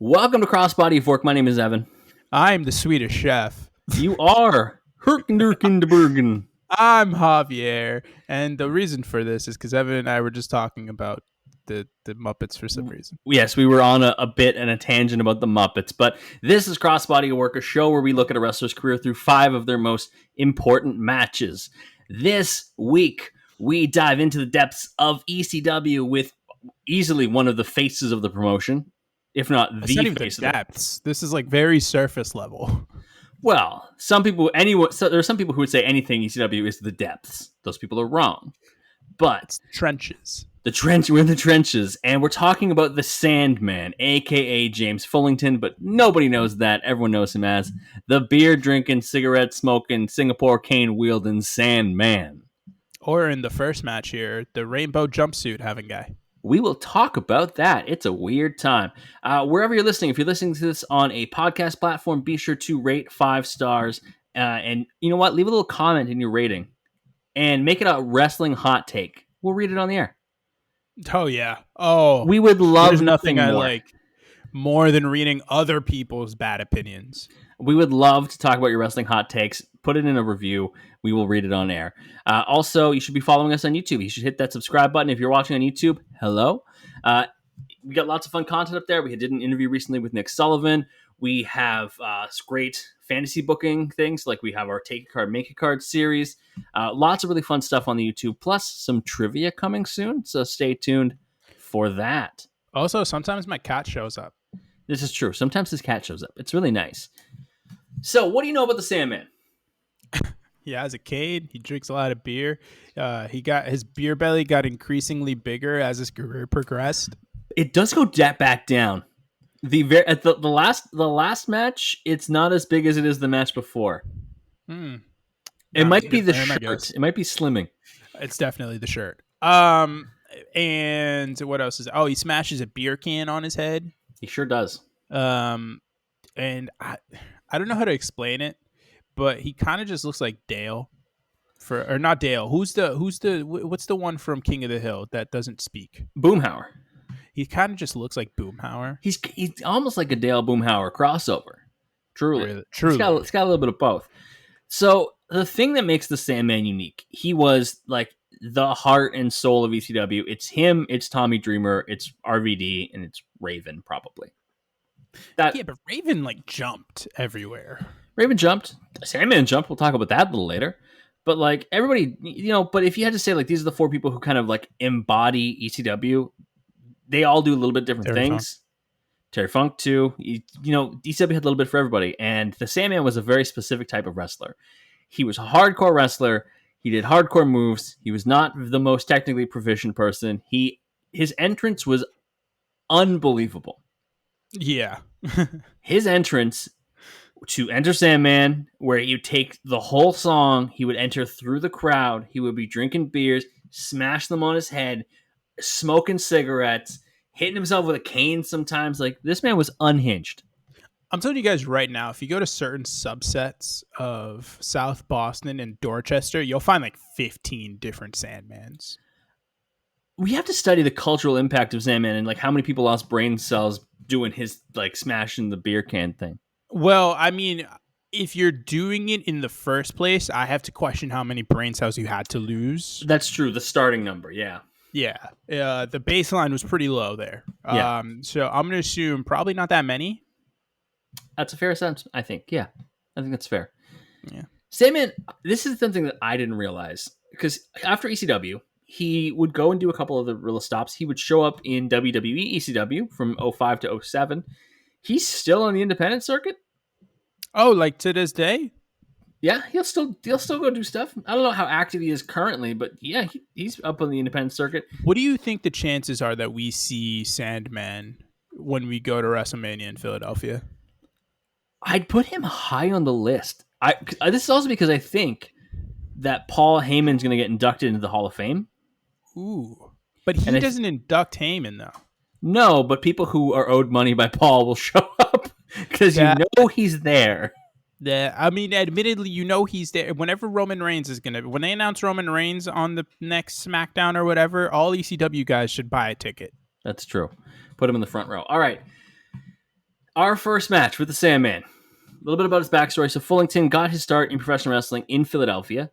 Welcome to Crossbody Fork. My name is Evan. I'm the Swedish chef. You are Herkenderkendebergen. I'm Javier, and the reason for this is because Evan and I were just talking about the Muppets for some reason. Yes, we were on a bit and a tangent about the Muppets, but this is Crossbody Work, a show where we look at a wrestler's career through 5 of their most important matches. This week, we dive into the depths of ECW with easily one of the faces of the promotion, if not the face of the depths. This is like very surface level. Well, there are some people who would say anything ECW is the depths. Those people are wrong. But it's trenches. We're in the trenches, and we're talking about the Sandman, aka James Fullington, but nobody knows that. Everyone knows him as the beer-drinking, cigarette-smoking, Singapore cane-wielding Sandman. Or in the first match here, the rainbow jumpsuit having guy. We will talk about that. It's a weird time. Wherever you're listening, if you're listening to this on a podcast platform, be sure to rate 5 stars. And you know what? Leave a little comment in your rating and make it a wrestling hot take. We'll read it on the air. Oh, yeah. Oh, we would love there's nothing more. I like more than reading other people's bad opinions. We would love to talk about your wrestling hot takes. Put it in a review. We will read it on air. Also, you should be following us on YouTube. You should hit that subscribe button if you're watching on YouTube. Hello. We got lots of fun content up there. We did an interview recently with Nick Sullivan. We have great fantasy booking things, like we have our Take a Card, Make a Card series. Lots of really fun stuff on the YouTube, plus some trivia coming soon. So stay tuned for that. Also, sometimes my cat shows up. This is true. Sometimes his cat shows up. It's really nice. So, what do you know about the Sandman? He has a cane. He drinks a lot of beer. His beer belly got increasingly bigger as his career progressed. It does go back down. The last match, it's not as big as it is the match before. It might be the shirt. It might be slimming. It's definitely the shirt. And what else is? Oh, he smashes a beer can on his head. He sure does. And I don't know how to explain it, but he kind of just looks like Dale, or not Dale. What's the one from King of the Hill that doesn't speak? Boomhauer. He kind of just looks like Boomhauer. He's almost like a Dale Boomhauer crossover. Truly. Truly. It's got a little bit of both. So the thing that makes the Sandman unique, he was like the heart and soul of ECW. It's him, it's Tommy Dreamer, it's RVD, and it's Raven, probably. But Raven jumped everywhere. Raven jumped. Sandman jumped. We'll talk about that a little later. But everybody, but if you had to say these are the 4 people who kind of embody ECW, they all do a little bit different things. Terry Funk too. ECW had a little bit for everybody, and the Sandman was a very specific type of wrestler. He was a hardcore wrestler. He did hardcore moves. He was not the most technically proficient person. His entrance was unbelievable. Yeah. His entrance to Enter Sandman, where he would take the whole song, he would enter through the crowd, he would be drinking beers, smash them on his head, smoking cigarettes, hitting himself with a cane sometimes. This man was unhinged. I'm telling you guys right now, if you go to certain subsets of South Boston and Dorchester, you'll find 15 different Sandmans. We have to study the cultural impact of Sandman and how many people lost brain cells doing his smashing the beer can thing. Well, I mean, if you're doing it in the first place, I have to question how many brain cells you had to lose. That's true. The starting number, yeah. Yeah. The baseline was pretty low there. Yeah. So I'm going to assume probably not that many. That's a fair assessment, I think. Yeah. I think that's fair. Yeah. Sandman, this is something that I didn't realize, because after ECW, he would go and do a couple of the real stops. He would show up in WWE ECW from 05 to 07. He's still on the independent circuit. Oh, to this day? Yeah, he'll still go do stuff. I don't know how active he is currently, but yeah, he's up on the independent circuit. What do you think the chances are that we see Sandman when we go to WrestleMania in Philadelphia? I'd put him high on the list. This is also because I think that Paul Heyman's going to get inducted into the Hall of Fame. Ooh, but he doesn't induct Heyman though. No, but people who are owed money by Paul will show up because he's there. Yeah, I mean, admittedly, he's there. Whenever Roman Reigns when they announce Roman Reigns on the next SmackDown or whatever, all ECW guys should buy a ticket. That's true. Put him in the front row. All right. Our first match with the Sandman. A little bit about his backstory. So Fullington got his start in professional wrestling in Philadelphia,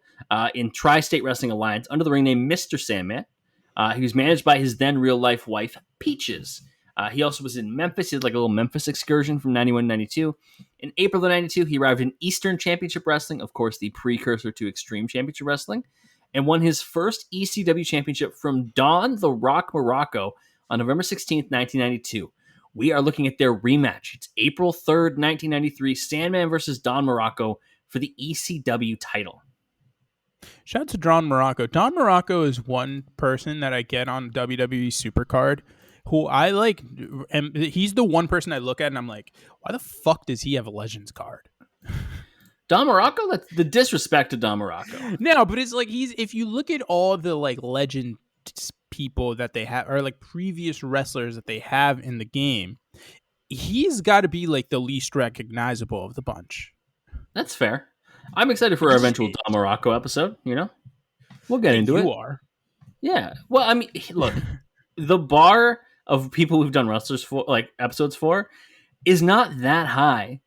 in Tri-State Wrestling Alliance, under the ring name Mr. Sandman. He was managed by his then real-life wife, Peaches. He also was in Memphis. He had like a little Memphis excursion from 91 to 92. In April of 92, he arrived in Eastern Championship Wrestling, of course, the precursor to Extreme Championship Wrestling, and won his first ECW championship from Don the Rock Morocco on November 16th, 1992. We are looking at their rematch. It's April 3rd, 1993, Sandman versus Don Morocco for the ECW title. Shout out to Don Morocco. Don Morocco is one person that I get on WWE Supercard who I like, and he's the one person I look at and I'm like, why the fuck does he have a Legends card? Don Morocco? That's the disrespect to Don Morocco. No, but it's like if you look at all the like legend people that they have, or like previous wrestlers that they have in the game, he's got to be like the least recognizable of the bunch. That's fair. I'm excited for our eventual Don Morocco episode, you know? We'll get into it. You are. Yeah. Well, I mean, look, the bar of people we've done wrestlers for, like episodes for, is not that high.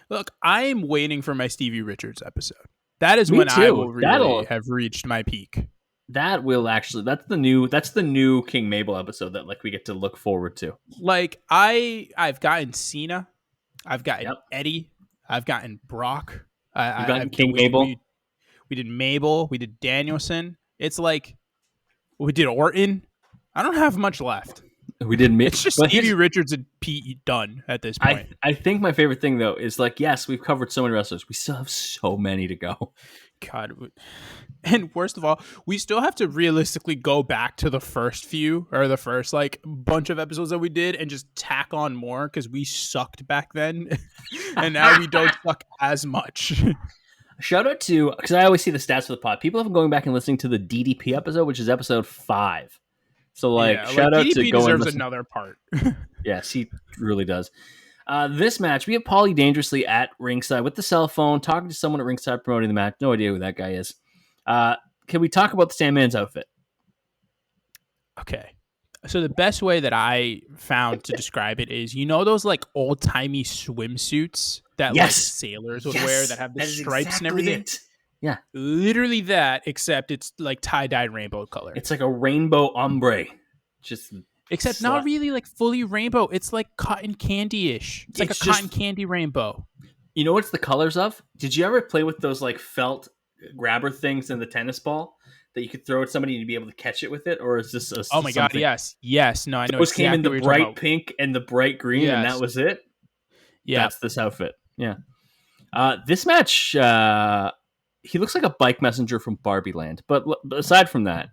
Look, I am waiting for my Stevie Richards episode. That is when I will really have reached my peak. That will actually, that's the new King Mabel episode that like we get to look forward to. Like I've gotten Cena, I've gotten Eddie, I've gotten Brock, I've gotten King Mabel. We did Mabel, we did Danielson. It's like we did Orton. I don't have much left. We did. It's just Stevie Richards and Pete done at this point. I think my favorite thing though is like, yes, we've covered so many wrestlers. We still have so many to go. God. And worst of all, we still have to realistically go back to the first few or the first like bunch of episodes that we did and just tack on more because we sucked back then. And now we don't suck as much. Shout out to, because I always see the stats for the pod. People have been going back and listening to the DDP episode, which is episode 5. So like, shout out DDP to go and deserves another part. Yes, he really does. This match, we have Paulie dangerously at ringside with the cell phone, talking to someone at ringside promoting the match. No idea who that guy is. Can we talk about the Sandman's outfit? Okay. So the best way that I found to describe it is, you know those like old-timey swimsuits that like sailors would wear that have the stripes and everything? Yeah. Literally that, except it's like tie-dyed rainbow color. It's like a rainbow ombre. Except not really like fully rainbow. It's like cotton candy-ish. It's like a cotton candy rainbow. You know what's the colors of? Did you ever play with those like felt grabber things in the tennis ball that you could throw at somebody and you'd be able to catch it with it? Or is this Oh my God, yes. No, I know. Those came in the bright pink and the bright green, and that was it? Yeah. That's this outfit. Yeah. This match... he looks like a bike messenger from Barbie Land. But aside from that,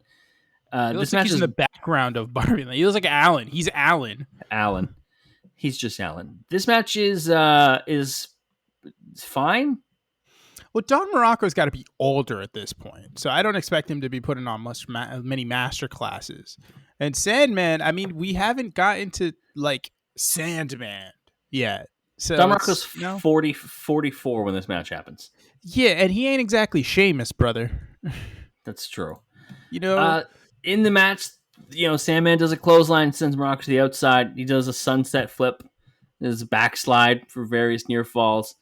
this match is in the background of Barbie Land. He looks like Alan. He's Alan. He's just Alan. This match is fine. Well, Don Morocco's got to be older at this point, so I don't expect him to be putting on many master classes. And Sandman, I mean, we haven't gotten to like Sandman yet. So Don Morocco's 44 when this match happens. Yeah, and he ain't exactly Sheamus, brother. That's true. You know, in the match, you know, Sandman does a clothesline, sends Morocco to the outside. He does a sunset flip. There's a backslide for various near falls.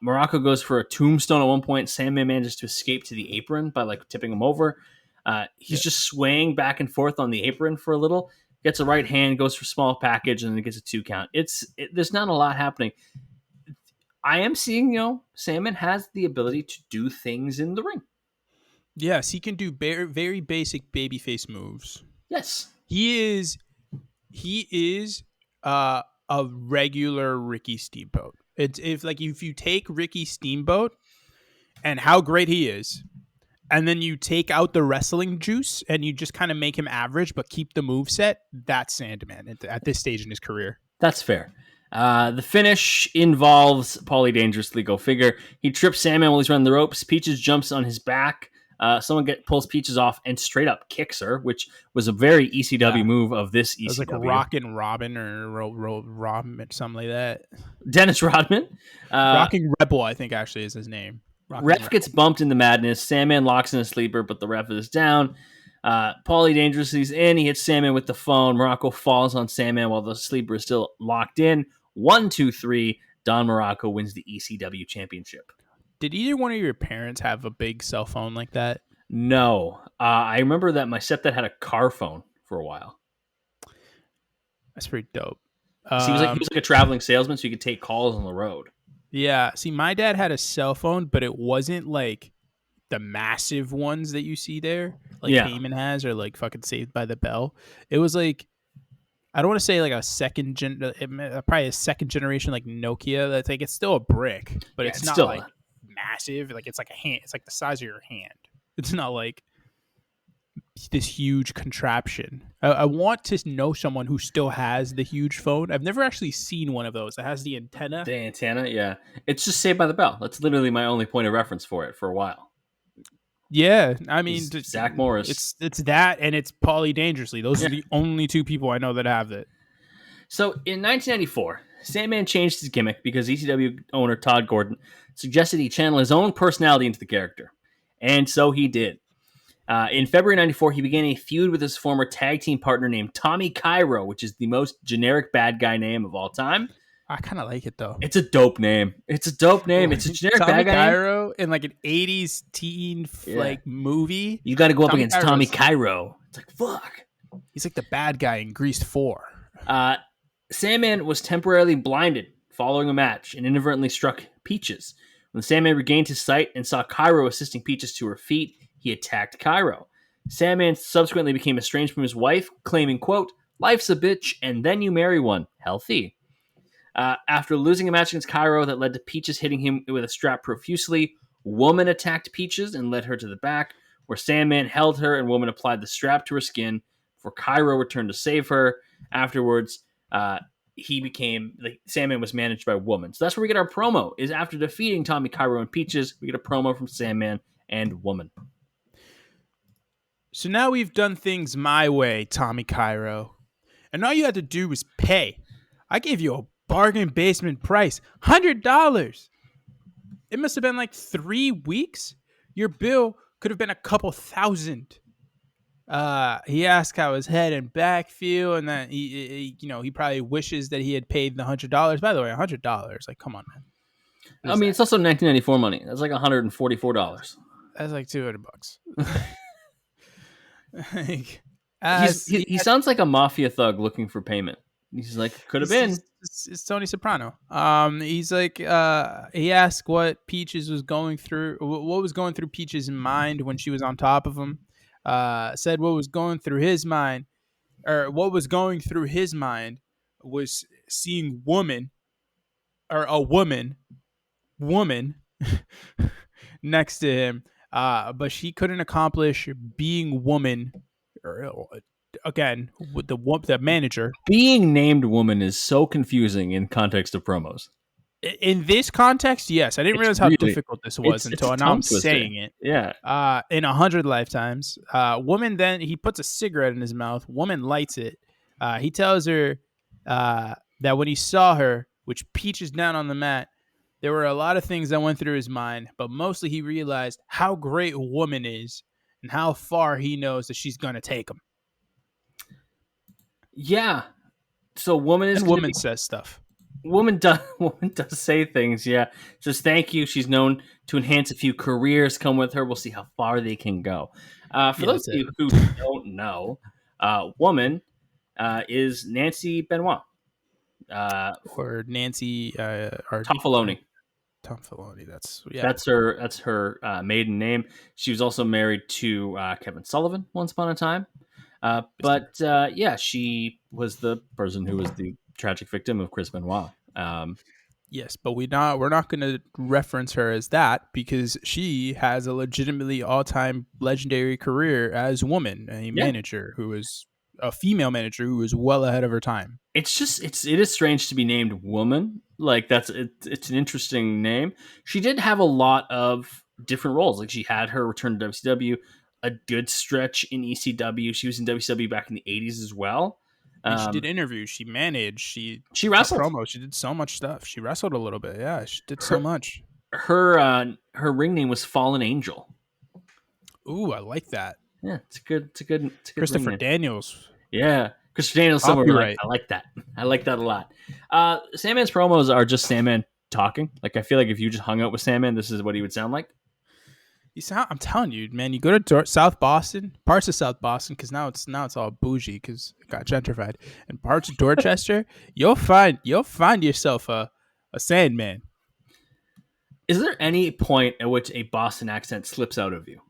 Morocco goes for a tombstone at one point. Sandman manages to escape to the apron by like tipping him over. He's just swaying back and forth on the apron for a little. Gets a right hand, goes for small package, and then gets a 2 count. There's not a lot happening. I am seeing, you know, Sandman has the ability to do things in the ring. Yes, he can do very basic babyface moves. Yes, he is a regular Ricky Steamboat. It's if you take Ricky Steamboat and how great he is, and then you take out the wrestling juice and you just kind of make him average but keep the moveset, that's Sandman at this stage in his career. That's fair. The finish involves Paulie dangerously, go figure. He trips Sandman while he's running the ropes. Peaches jumps on his back. Someone pulls Peaches off and straight up kicks her, which was a very ECW move of this ECW. It was like Rockin' Robin or Robin, something like that. Dennis Rodman. Rocking Rebel, I think, actually is his name. Ref gets bumped into madness. Sandman locks in a sleeper, but the ref is down. Paulie dangerously's in. He hits Sandman with the phone. Morocco falls on Sandman while the sleeper is still locked in. 1, 2, 3. Don Morocco wins the ECW championship. Did either one of your parents have a big cell phone like that? No. I remember that my stepdad had a car phone for a while. That's pretty dope. He was like a traveling salesman, so you could take calls on the road. Yeah. See, my dad had a cell phone, but it wasn't like the massive ones that you see there, like Heyman has, or like fucking Saved by the Bell. It was like, I don't want to say like probably a second generation like Nokia. That's like, it's still a brick, but it's not still like massive. Like it's like a hand. It's like the size of your hand. It's not like this huge contraption. I want to know someone who still has the huge phone. I've never actually seen one of those that has the antenna. The antenna, yeah. It's just Saved by the Bell. That's literally my only point of reference for it for a while. Yeah, I mean, Zach Morris. It's that, and it's Paulie Dangerously. Those are the only two people I know that have it. So in 1994, Sandman changed his gimmick because ECW owner Todd Gordon suggested he channel his own personality into the character, and so he did. In February 94, he began a feud with his former tag team partner named Tommy Cairo, which is the most generic bad guy name of all time. I kind of like it, though. It's a dope name. It's a generic Tommy bad guy Cairo in like an 80s teen like movie. You got to go up against Tommy Cairo. It's like, fuck. He's like the bad guy in Grease 4. Sandman was temporarily blinded following a match and inadvertently struck Peaches. When Sandman regained his sight and saw Cairo assisting Peaches to her feet, he attacked Cairo. Sandman subsequently became estranged from his wife, claiming, quote, "Life's a bitch, and then you marry one. Healthy." After losing a match against Cairo that led to Peaches hitting him with a strap profusely, Woman attacked Peaches and led her to the back, where Sandman held her and Woman applied the strap to her skin before Cairo returned to save her. Afterwards, Sandman was managed by Woman. So that's where we get our promo, is after defeating Tommy Cairo and Peaches, we get a promo from Sandman and Woman. So now we've done things my way, Tommy Cairo. And all you had to do was pay. I gave you a bargain basement price, $100. It must have been like 3 weeks. Your bill could have been a couple thousand. He asked how his head and back feel, and then he probably wishes that he had paid the $100. By the way, $100, like, come on, man. It's also 1994 money. That's like $144. That's like $200. He sounds like a mafia thug looking for payment. He's like, could have been. It's Tony Soprano. He's like, he asked what Peaches was going through, what was going through Peaches' mind when she was on top of him. Said what was going through his mind was seeing a woman next to him. But she couldn't accomplish being Woman. Again, with the manager. Being named Woman is so confusing in context of promos. In this context, yes. I didn't realize how difficult this was until now I'm saying it. Yeah. In 100 lifetimes. Woman, then he puts a cigarette in his mouth. Woman lights it. He tells her that when he saw her, which Peaches down on the mat, there were a lot of things that went through his mind, but mostly he realized how great Woman is and how far he knows that she's going to take him. Yeah. So Woman says stuff. Woman does say things, yeah. Says thank you. She's known to enhance a few careers. Come with her. We'll see how far they can go. For those of you who don't know, Woman is Nancy Benoit. Or Nancy Toffaloni. Toffaloni. That's her maiden name. She was also married to Kevin Sullivan once upon a time. She was the person who was the tragic victim of Chris Benoit. Yes, but we're not going to reference her as that because she has a legitimately all-time legendary career as Woman, a manager who is a female manager who is well ahead of her time. It is strange to be named Woman. Like it's an interesting name. She did have a lot of different roles. Like she had her return to WCW, a good stretch in ECW. She was in WCW back in the 80s as well. She did interviews. She managed. She wrestled. Promos. She did so much stuff. She wrestled a little bit. Yeah, she did so much. Her ring name was Fallen Angel. Ooh, I like that. Yeah, it's a good. Christopher Daniels. Yeah, Christopher Daniels somewhere like, I like that. I like that a lot. Sandman's promos are just Sandman talking. Like, I feel like if you just hung out with Sandman, this is what he would sound like. I'm telling you, man. You go to South Boston, parts of South Boston, because now it's all bougie because it got gentrified, and parts of Dorchester, you'll find yourself a Sandman. Is there any point at which a Boston accent slips out of you?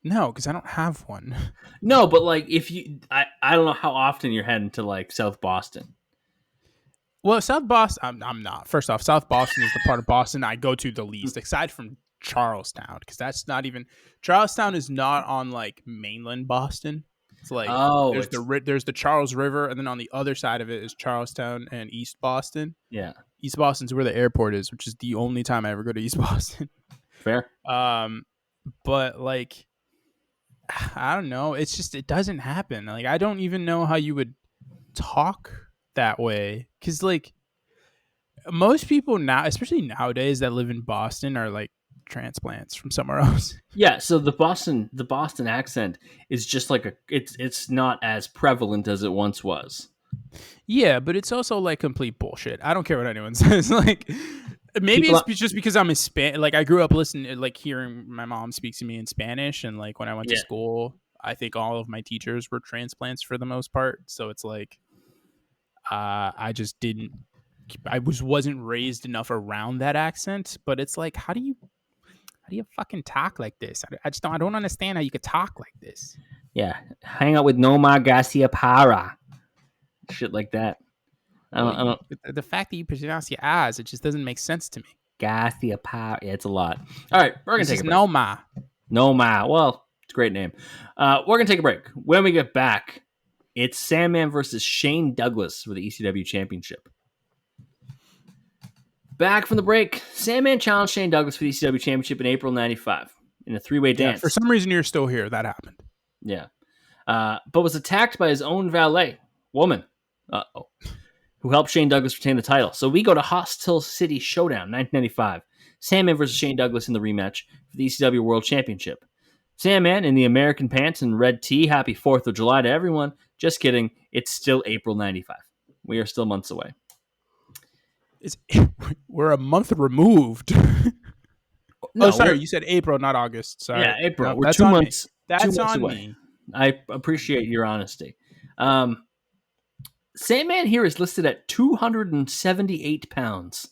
No, because I don't have one. No, but like if you, I don't know how often you're heading to like South Boston. Well, South Boston, I'm not. First off, South Boston is the part of Boston I go to the least, aside from Charlestown, because that's not even. Charlestown is not on like mainland Boston. It's like there's the Charles River, and then on the other side of it is Charlestown and East Boston. Yeah, East Boston's where the airport is, which is the only time I ever go to East Boston. Fair. But like, I don't know. It's just it doesn't happen. Like, I don't even know how you would talk that way, because like most people now, especially nowadays, that live in Boston are like transplants from somewhere else. Yeah, so the Boston accent is just like it's not as prevalent as it once was. Yeah, but it's also like complete bullshit. I don't care what anyone says. Like, maybe it's just because I'm Hispanic. Like, I grew up listening, like hearing my mom speak to me in Spanish, and like when I went to school, I think all of my teachers were transplants for the most part. So it's like, I just didn't. I wasn't raised enough around that accent. But it's like, how do you fucking talk like this? I don't understand how you could talk like this. Yeah, hang out with Nomar Garcia Para, shit like that. I don't. The fact that you pronounce your R's, it just doesn't make sense to me. Garcia Para, yeah, it's a lot. All right, we're gonna take a break. Nomar. Well, it's a great name. We're gonna take a break. When we get back, it's Sandman versus Shane Douglas for the ECW Championship. Back from the break, Sandman challenged Shane Douglas for the ECW Championship in April '95 in a three-way dance. For some reason, you're still here. That happened. Yeah. But was attacked by his own valet, woman, who helped Shane Douglas retain the title. So we go to Hostile City Showdown, 1995. Sandman versus Shane Douglas in the rematch for the ECW World Championship. Sandman in the American pants and red tee. Happy 4th of July to everyone. Just kidding. It's still April '95. We are still months away. We're a month removed. No, sorry. You said April, not August. Sorry. Yeah, April. No, we're 2 months. That's 2 months on away. me. I appreciate your honesty. Sandman here is listed at 278 pounds.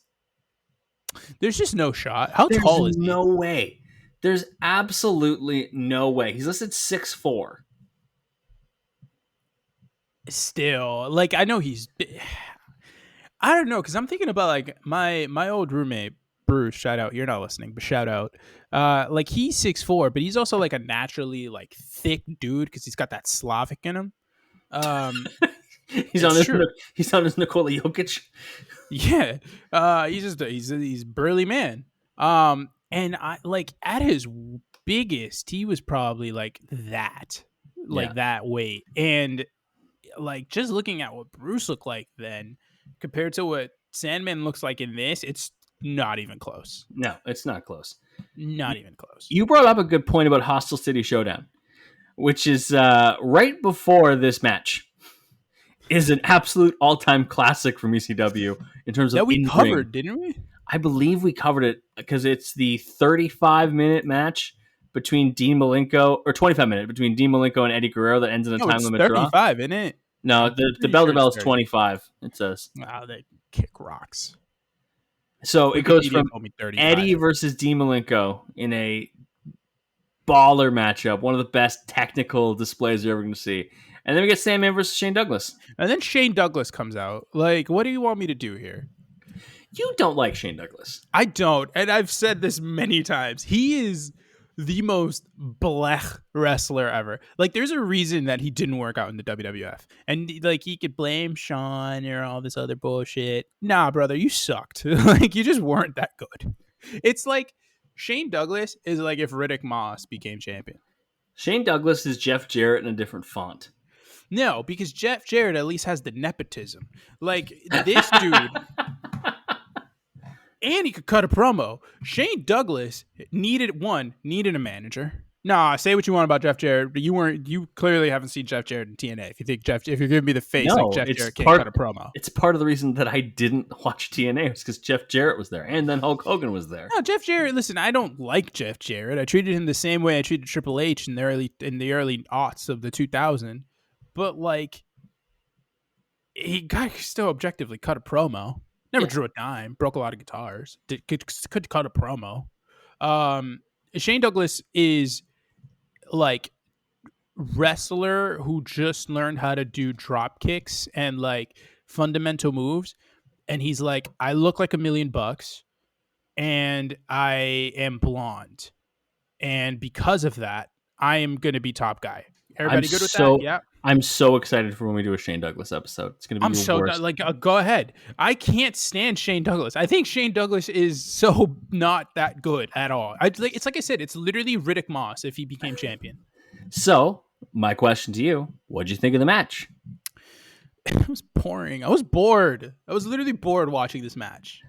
There's just no shot. How tall is he? No way. There's absolutely no way. He's listed 6'4". Still, like, I know he's. I don't know, because I'm thinking about like my old roommate Bruce. Shout out. You're not listening, but shout out. Like, he's 6'4", but he's also like a naturally like thick dude because he's got that Slavic in him. He's on his Nikola Jokic. Yeah, he's a burly man. And I like at his biggest, he was probably like that weight. And like just looking at what Bruce looked like then compared to what Sandman looks like in this, it's not even close. No, it's not close. Not even close. You brought up a good point about Hostile City Showdown, which is right before this match. Is an absolute all-time classic from ECW in terms of that we covered, didn't we? I believe we covered it because it's the 35-minute match between Dean Malenko, or 25-minute between Dean Malenko and Eddie Guerrero that ends in a time limit draw. 35, isn't it? No, the bell to bell is 25. It says. Wow, they kick rocks. So it goes from Eddie versus Dean Malenko in a baller matchup, one of the best technical displays you're ever going to see. And then we get Sandman versus Shane Douglas. And then Shane Douglas comes out. Like, what do you want me to do here? You don't like Shane Douglas. I don't. And I've said this many times. He is the most blech wrestler ever. Like, there's a reason that he didn't work out in the WWF. And, like, he could blame Sean or all this other bullshit. Nah, brother, you sucked. Like, you just weren't that good. It's like Shane Douglas is like if Riddick Moss became champion. Shane Douglas is Jeff Jarrett in a different font. No, because Jeff Jarrett at least has the nepotism. Like, this dude, and he could cut a promo. Shane Douglas needed a manager. Nah, say what you want about Jeff Jarrett, but you clearly haven't seen Jeff Jarrett in TNA. If you're giving me the face like No, Jeff it's Jarrett can't cut a promo. It's part of the reason that I didn't watch TNA was because Jeff Jarrett was there, and then Hulk Hogan was there. No, Jeff Jarrett. Listen, I don't like Jeff Jarrett. I treated him the same way I treated Triple H in the early aughts of the 2000. But like, he still objectively cut a promo. Never drew a dime. Broke a lot of guitars. Could cut a promo. Shane Douglas is like wrestler who just learned how to do drop kicks and like fundamental moves, and he's like, I look like $1 million and I am blonde, and because of that I am gonna be top guy. Everybody good with that? Yeah. I'm so excited for when we do a Shane Douglas episode. It's gonna be worst. Go ahead. I can't stand Shane Douglas. I think Shane Douglas is so not that good at all. It's like I said, it's literally Riddick Moss if he became champion. So my question to you: what'd you think of the match? It was boring. I was bored. I was literally bored watching this match.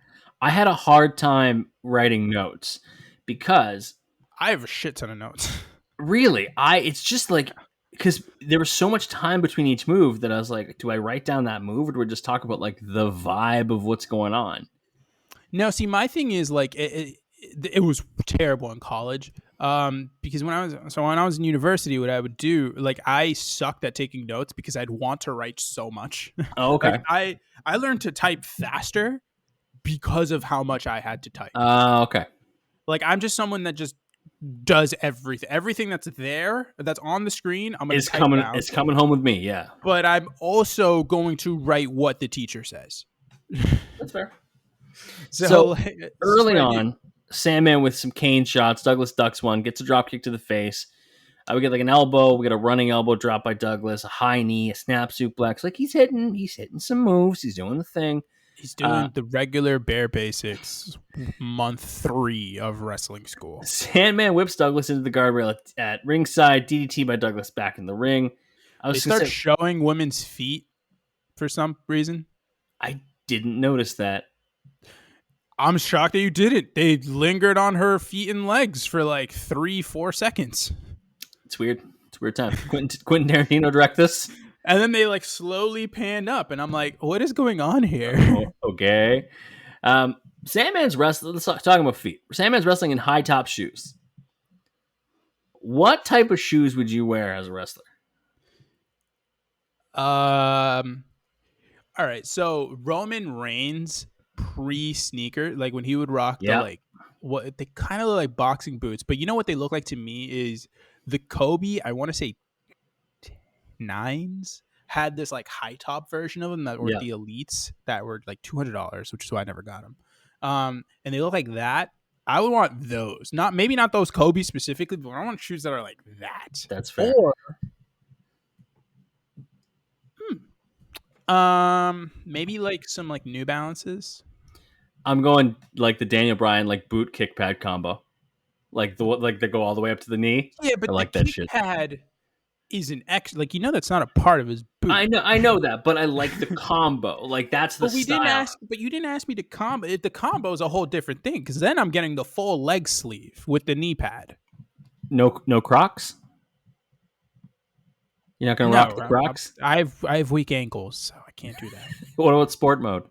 I had a hard time writing notes because I have a shit ton of notes. Really, it's just like, because there was so much time between each move that I was like, do I write down that move or do we just talk about like the vibe of what's going on? No, see, my thing is like it was terrible in college. Because when I was in university, what I would do, like, I sucked at taking notes because I'd want to write so much. Oh, okay. Like, I learned to type faster because of how much I had to type. Okay. Like, I'm just someone that just does everything that's there, that's on the screen. I'm going to type down. It's coming home with me. Yeah. But I'm also going to write what the teacher says. That's fair. So early on, Sandman with some cane shots. Douglas ducks one, gets a drop kick to the face. We get like an elbow. We get a running elbow drop by Douglas, a high knee, a snap suplex. Like he's hitting some moves. He's doing the thing. He's doing the regular bare basics. Month 3 of wrestling school. Sandman whips Douglas into the guardrail at ringside. DDT by Douglas back in the ring. They start showing women's feet for some reason. I didn't notice that. I'm shocked that you didn't. They lingered on her feet and legs for like 3-4 seconds. It's weird. It's a weird time. Quentin Tarantino direct this. And then they like slowly panned up, and I'm like, what is going on here? Oh, okay. Sandman's wrestling. Let's talk about feet. Sandman's wrestling in high top shoes. What type of shoes would you wear as a wrestler? All right. So Roman Reigns pre-sneaker, like when he would rock the like what they kind of look like boxing boots, but you know what they look like to me is the Kobe, I want to say 9s had this like high top version of them that were the elites that were like $200, which is why I never got them. And they look like that. I would want those. Maybe not those Kobe specifically, but I want shoes that are like that. That's fair. Or maybe like some like New Balances. I'm going like the Daniel Bryan like boot kick pad combo, like they go all the way up to the knee. Yeah, but I like the that kick shit. Pad is an extra. Like that's not a part of his boot. I know that, but I like the combo. Like that's the style. But you didn't ask me to combo. The combo is a whole different thing because then I'm getting the full leg sleeve with the knee pad. No Crocs. You're not gonna rock the Crocs. I have weak ankles, so I can't do that. What about sport mode?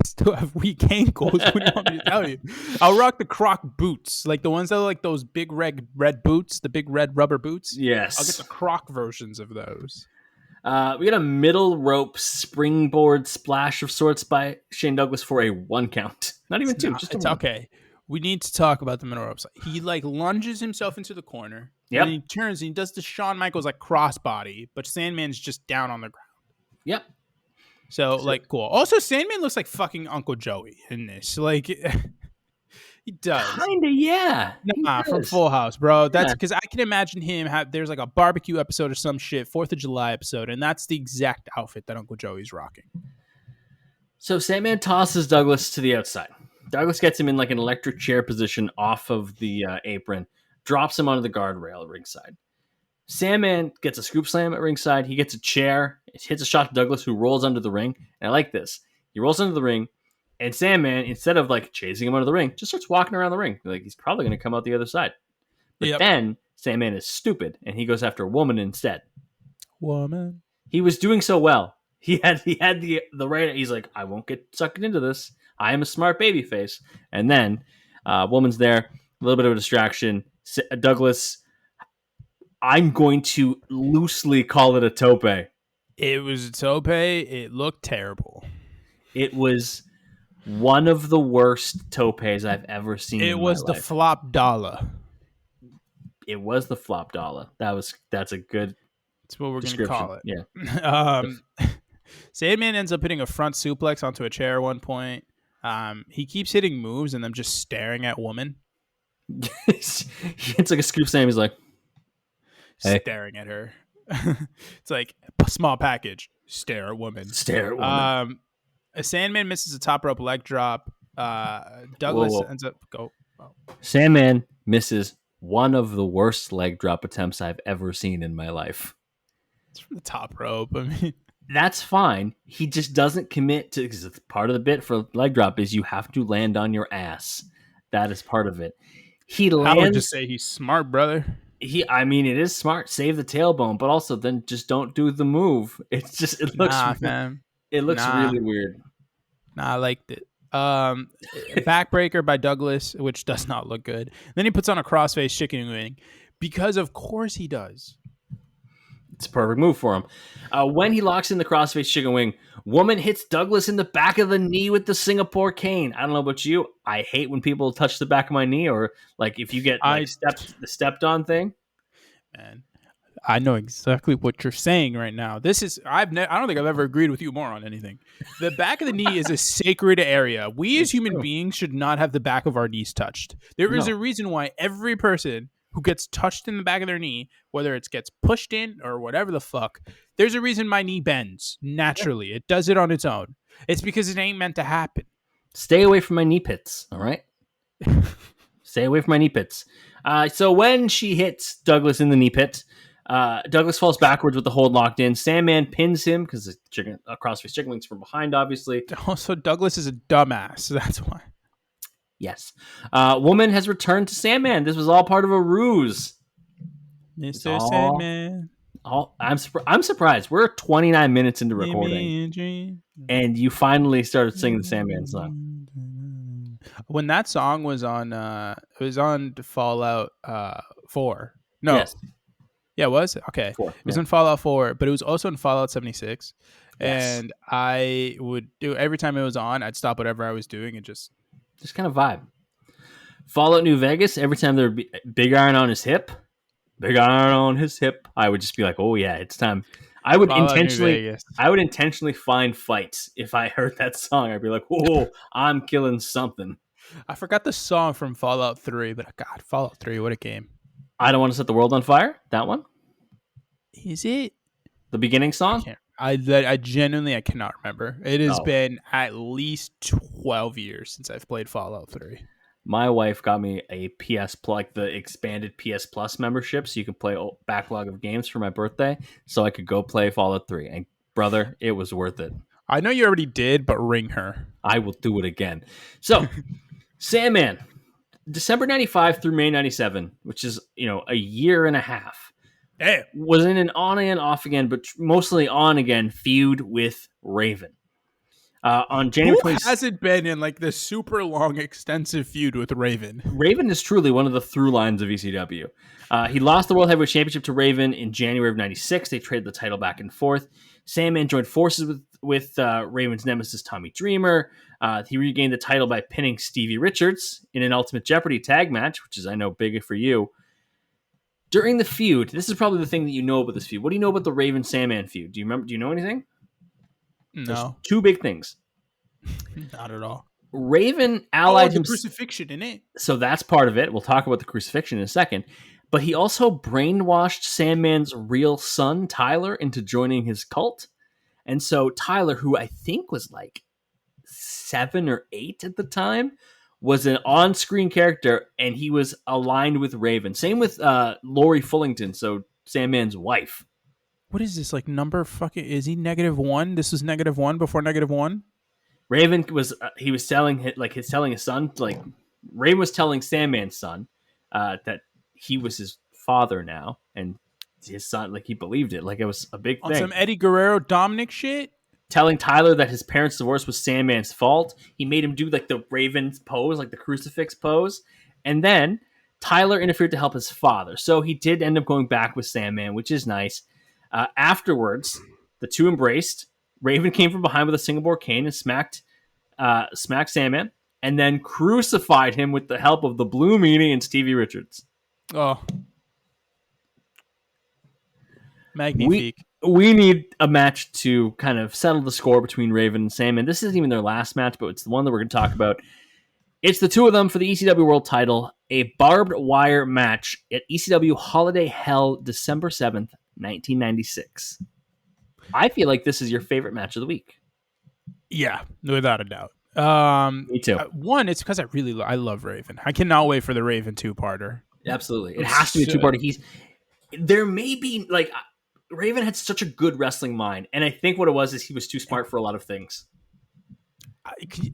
Still have weak ankles. What do you want me to tell you? I'll rock the Croc boots, like the ones that are like those big red boots, the big red rubber boots. Yes, I'll get the Croc versions of those. We get a middle rope springboard splash of sorts by Shane Douglas for a 1 count. Not even 2. It's okay. We need to talk about the middle ropes. He like lunges himself into the corner. Yep. And he turns and he does the Shawn Michaels like crossbody, but Sandman's just down on the ground. Yep. So like cool. Also, Sandman looks like fucking Uncle Joey in this. Like he does. Kinda, yeah. Nah, from Full House, bro. That's because I can imagine him there's like a barbecue episode or some shit, 4th of July episode, and that's the exact outfit that Uncle Joey's rocking. So Sandman tosses Douglas to the outside. Douglas gets him in like an electric chair position off of the apron, drops him onto the guardrail at ringside. Sandman gets a scoop slam at ringside. He gets a chair. It hits a shot to Douglas, who rolls under the ring. And I like this. He rolls under the ring, and Sandman, instead of like chasing him under the ring, just starts walking around the ring. Like he's probably going to come out the other side. But then Sandman is stupid, and he goes after a woman instead. Woman. He was doing so well. He had the right. He's like, I won't get sucked into this. I am a smart baby face. And then, woman's there, a little bit of a distraction. Douglas, I'm going to loosely call it a tope. It was a tope. It looked terrible. It was one of the worst topes I've ever seen. It was the flop dollar. It was the flop dollar. That's a good. That's what we're going to call it. Yeah. Sandman ends up hitting a front suplex onto a chair at one point. He keeps hitting moves and them just staring at woman. It's like a scoop Sam. He's like, hey. Staring at her. It's like a small package. Stare at woman. Stare at woman. A Sandman misses a top rope leg drop. Douglas ends up Sandman misses one of the worst leg drop attempts I've ever seen in my life. It's from the top rope. I mean, that's fine. He just doesn't commit to, because part of the bit for leg drop is you have to land on your ass. That is part of it. I would just say he's smart, brother. It is smart. Save the tailbone, but also then just don't do the move. It's just it looks really weird. I liked it. Backbreaker by Douglas, which does not look good. Then he puts on a crossface chicken wing because of course he does. It's a perfect move for him. When he locks in the crossface chicken wing, woman hits Douglas in the back of the knee with the Singapore cane. I don't know about you. I hate when people touch the back of my knee, or like if you get the stepped on thing. Man, I know exactly what you're saying right now. I don't think I've ever agreed with you more on anything. The back of the knee is a sacred area. We as human beings should not have the back of our knees touched. There is a reason why every person who gets touched in the back of their knee, whether it gets pushed in or whatever the fuck, there's a reason my knee bends naturally. It does it on its own. It's because it ain't meant to happen. Stay away from my knee pits, all right? Stay away from my knee pits. So when she hits Douglas in the knee pit, Douglas falls backwards with the hold locked in. Sandman pins him because the crossface chicken wing's from behind, obviously. Also, Douglas is a dumbass, so that's why. Yes. Woman has returned to Sandman. This was all part of a ruse. Mr. Sandman. I'm surprised. We're 29 minutes into recording, and you finally started singing the Sandman song. When that song was on, it was on Fallout 4. No. Yes. Yeah, it was? Okay. 4, it was in Fallout 4, but it was also in Fallout 76. Yes. And I would do, every time it was on, I'd stop whatever I was doing and just kind of vibe. Fallout New Vegas, every time there would be Big Iron on his hip, I would just be like, oh yeah, it's time. I would intentionally find fights if I heard that song. I'd be like, whoa, I'm killing something. I forgot the song from Fallout 3, but God, Fallout 3, what a game. I Don't Want to Set the World on Fire, that one. Is it? The beginning song? I genuinely, I cannot remember. It has been at least 12 years since I've played Fallout 3. My wife got me a PS Plus, like the expanded PS Plus membership, so you could play a backlog of games for my birthday, so I could go play Fallout 3. And brother, it was worth it. I know you already did, but ring her. I will do it again. So, Sandman, December 95 through May 97, which is, a year and a half. Damn. Was in an on again, off again, but mostly on again feud with Raven. On January 20th, who hasn't been in like this super long, extensive feud with Raven? Raven is truly one of the through lines of ECW. He lost the World Heavyweight Championship to Raven in January of 96. They traded the title back and forth. Sandman joined forces with Raven's nemesis, Tommy Dreamer. He regained the title by pinning Stevie Richards in an Ultimate Jeopardy tag match, which is, I know, big for you. During the feud, this is probably the thing that you know about this feud. What do you know about the Raven-Sandman feud? Do you remember? Do you know anything? No. There's two big things. Not at all. Raven allied the crucifixion in it. So that's part of it. We'll talk about the crucifixion in a second. But he also brainwashed Sandman's real son, Tyler, into joining his cult. And so Tyler, who I think was like 7 or 8 at the time, was an on-screen character, and he was aligned with Raven. Same with Lori Fullington, so Sandman's wife. What is this, like number fucking... Is he -1? This was -1 before -1? Raven was... he was telling his son, like... Raven was telling Sandman's son that he was his father now, and his son, like he believed it, like it was a big On thing. some Eddie Guerrero Dominic shit. Telling Tyler that his parents' divorce was Sandman's fault. He made him do like the Raven pose, like the crucifix pose. And then Tyler interfered to help his father. So he did end up going back with Sandman, which is nice. Afterwards, the two embraced. Raven came from behind with a Singapore cane and smacked Sandman, and then crucified him with the help of the Blue Meanie and Stevie Richards. Oh. Magnifique. We need a match to kind of settle the score between Raven and Sandman. This isn't even their last match, but it's the one that we're going to talk about. It's the two of them for the ECW World title, a barbed wire match at ECW Holiday Hell, December 7th, 1996. I feel like this is your favorite match of the week. Yeah, without a doubt. Me too. One, it's because I love Raven. I cannot wait for the Raven 2-parter. Absolutely. It has to be a two-parter. There may be, like, Raven had such a good wrestling mind, and I think what it was is he was too smart for a lot of things.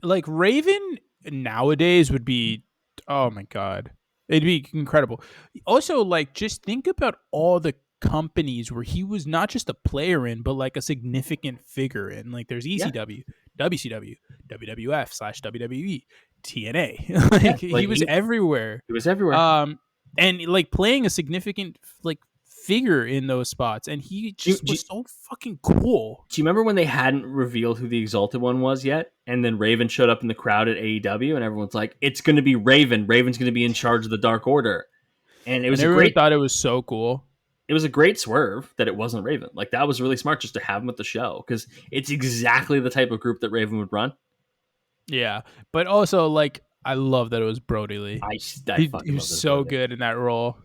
Like, Raven nowadays would be, oh my God, it'd be incredible. Also, like, just think about all the companies where he was not just a player in, but like a significant figure in. Like, there's ECW, WCW, WWF/WWE, TNA. He was everywhere. He was everywhere. And like playing a significant like figure in those spots, and he just was so fucking cool. Do you remember when they hadn't revealed who the Exalted One was yet, and then Raven showed up in the crowd at AEW, and everyone's like, "It's going to be Raven. Raven's going to be in charge of the Dark Order," and it was everyone thought it was so cool. It was a great swerve that it wasn't Raven. Like, that was really smart just to have him at the show, because it's exactly the type of group that Raven would run. Yeah, but also like I love that it was Brody Lee. He was so good in that role.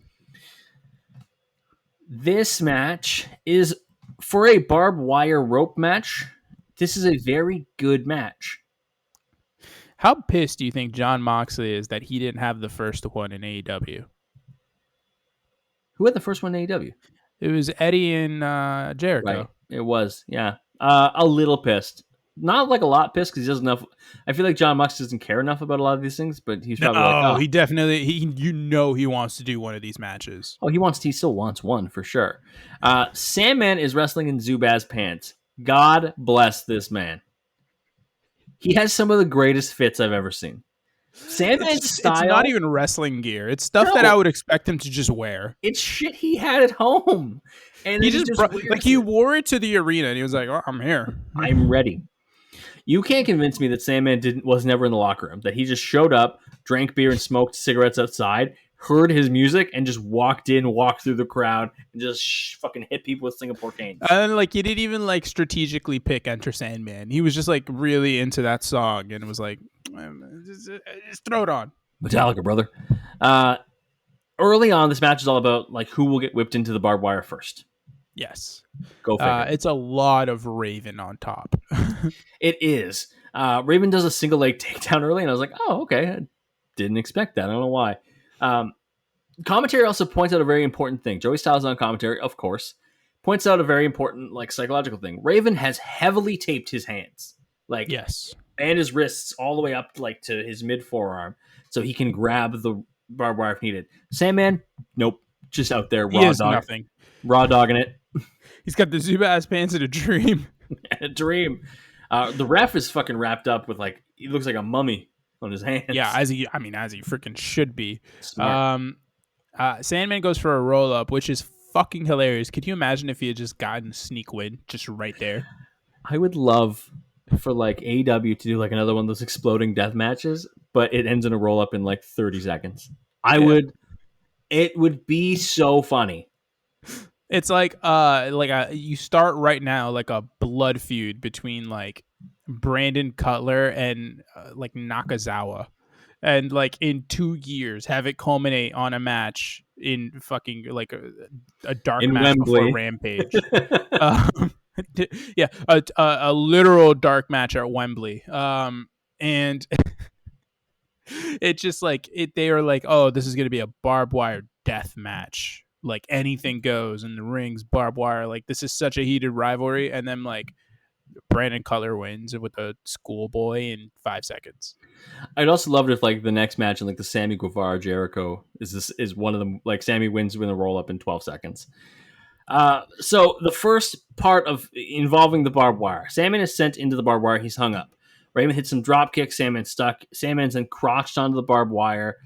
This match is for a barbed wire rope match. This is a very good match. How pissed do you think Jon Moxley is that he didn't have the first one in AEW? Who had the first one in AEW? It was Eddie and Jericho. Right. It was, yeah. A little pissed. Not like a lot pissed because he doesn't enough. I feel like Jon Moxley doesn't care enough about a lot of these things, but he's probably he definitely he wants to do one of these matches. Oh, he still wants one for sure. Sandman is wrestling in Zubaz pants. God bless this man. He has some of the greatest fits I've ever seen. Sandman's style. It's not even wrestling gear. It's stuff that I would expect him to just wear. It's shit he had at home. And he wore it to the arena and he was like, "Oh, I'm here. I'm ready." You can't convince me that Sandman was never in the locker room, that he just showed up, drank beer and smoked cigarettes outside, heard his music, and just walked through the crowd, and just fucking hit people with Singapore canes. And like, he didn't even like strategically pick Enter Sandman. He was just like really into that song and was like, just throw it on. Metallica, brother. Early on, this match is all about like who will get whipped into the barbed wire first. Yes. Go figure. It's a lot of Raven on top. It is. Raven does a single leg takedown early, and I was like, oh, okay. I didn't expect that. I don't know why. Commentary also points out a very important thing. Joey Styles on commentary, of course, points out a very important like psychological thing. Raven has heavily taped his hands. Like, yes. And his wrists all the way up like to his mid forearm so he can grab the barbed wire if needed. Sandman, nope. Just out there raw dogging it. He's got the Zubaz pants and a dream. A dream. The ref is fucking wrapped up with like, he looks like a mummy on his hands. Yeah, as he freaking should be. Sandman goes for a roll up, which is fucking hilarious. Could you imagine if he had just gotten a sneak win just right there? I would love for like AEW to do like another one of those exploding death matches, but it ends in a roll up in like 30 seconds. It would be so funny. It's like you start right now like a blood feud between like Brandon Cutler and like Nakazawa, and like in 2 years have it culminate on a match in fucking like a dark in match Wembley. before Rampage. Yeah, a literal dark match at Wembley. And it's just like they are like, oh, this is gonna be a barbed wire death match. Like anything goes in the rings, barbed wire. Like this is such a heated rivalry, and then like Brandon Cutler wins with a schoolboy in 5 seconds. I'd also love it if like the next match in like the Sammy Guevara Jericho is one of them. Like Sammy wins with a roll up in 12 seconds. So the first part of involving the barbed wire, Sandman is sent into the barbed wire. He's hung up. Raven hits some drop kicks. Sandman's stuck. Sandman's then crotched onto the barbed wire.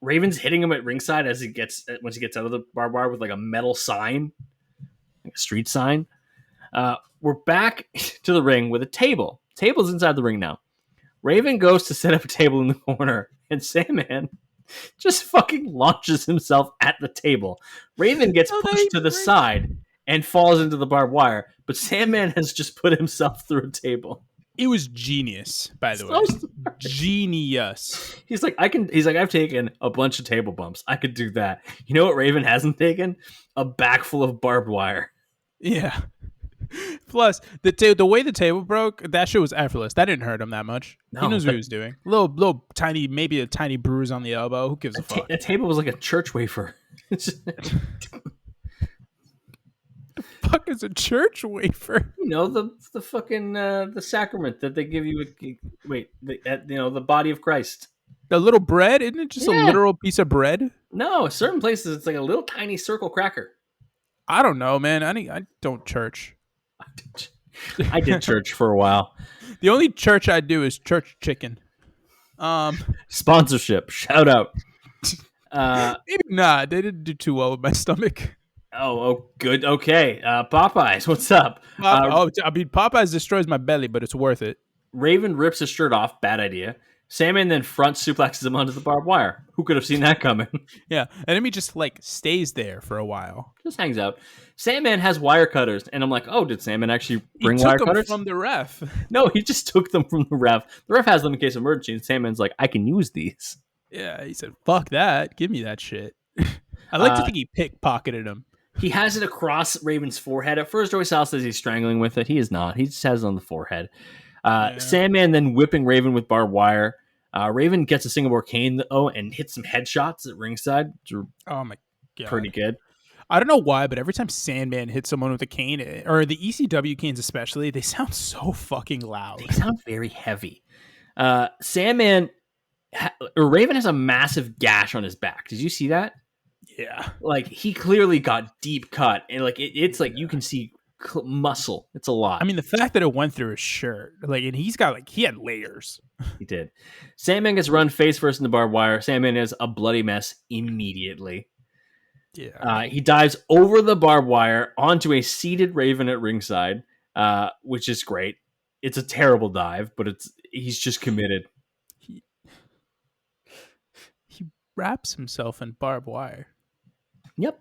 Raven's hitting him at ringside once he gets out of the barbed wire with like a metal sign, like a street sign. We're back to the ring with a table. Table's inside the ring now. Raven goes to set up a table in the corner, and Sandman just fucking launches himself at the table. Raven gets pushed to the side and falls into the barbed wire, but Sandman has just put himself through a table. It was genius, by the way. Genius. He's like, I've taken a bunch of table bumps. I could do that. You know what Raven hasn't taken? A back full of barbed wire. Yeah. Plus, the way the table broke, that shit was effortless. That didn't hurt him that much. No, he knows what he was doing. Little tiny, maybe a tiny bruise on the elbow. Who gives a fuck? The table was like a church wafer. Fuck is a church wafer? You know, the fucking the sacrament that they give you. The body of Christ. The little bread, isn't it just a literal piece of bread? No, certain places it's like a little tiny circle cracker. I don't know, man. I don't church. I did church for a while. The only church I do is church chicken. Sponsorship, shout out. Maybe not. They didn't do too well with my stomach. Oh, good. Okay. Popeyes, what's up? Popeyes destroys my belly, but it's worth it. Raven rips his shirt off. Bad idea. Sandman then front suplexes him onto the barbed wire. Who could have seen that coming? Yeah. Enemy just like stays there for a while. Just hangs out. Sandman has wire cutters. And I'm like, oh, did Sandman actually bring wire cutters? He took them from the ref. No, he just took them from the ref. The ref has them in case of emergency. And Sandman's like, I can use these. Yeah. He said, fuck that. Give me that shit. I like to think he pickpocketed him. He has it across Raven's forehead. At first, Joey Sal says he's strangling with it. He is not. He just has it on the forehead. Sandman then whipping Raven with barbed wire. Raven gets a Singapore cane, though, and hits some headshots at ringside. Oh, my God. Pretty good. I don't know why, but every time Sandman hits someone with a cane, or the ECW canes especially, they sound so fucking loud. They sound very heavy. Raven has a massive gash on his back. Did you see that? Yeah. Like, he clearly got deep cut, and like it's like you can see muscle. It's a lot. I mean, the fact that it went through his shirt, like, and he had layers. He did. Sandman gets run face first in the barbed wire. Sandman is a bloody mess immediately. Yeah. He dives over the barbed wire onto a seated Raven at ringside, which is great. It's a terrible dive, but he's just committed. He wraps himself in barbed wire. Yep.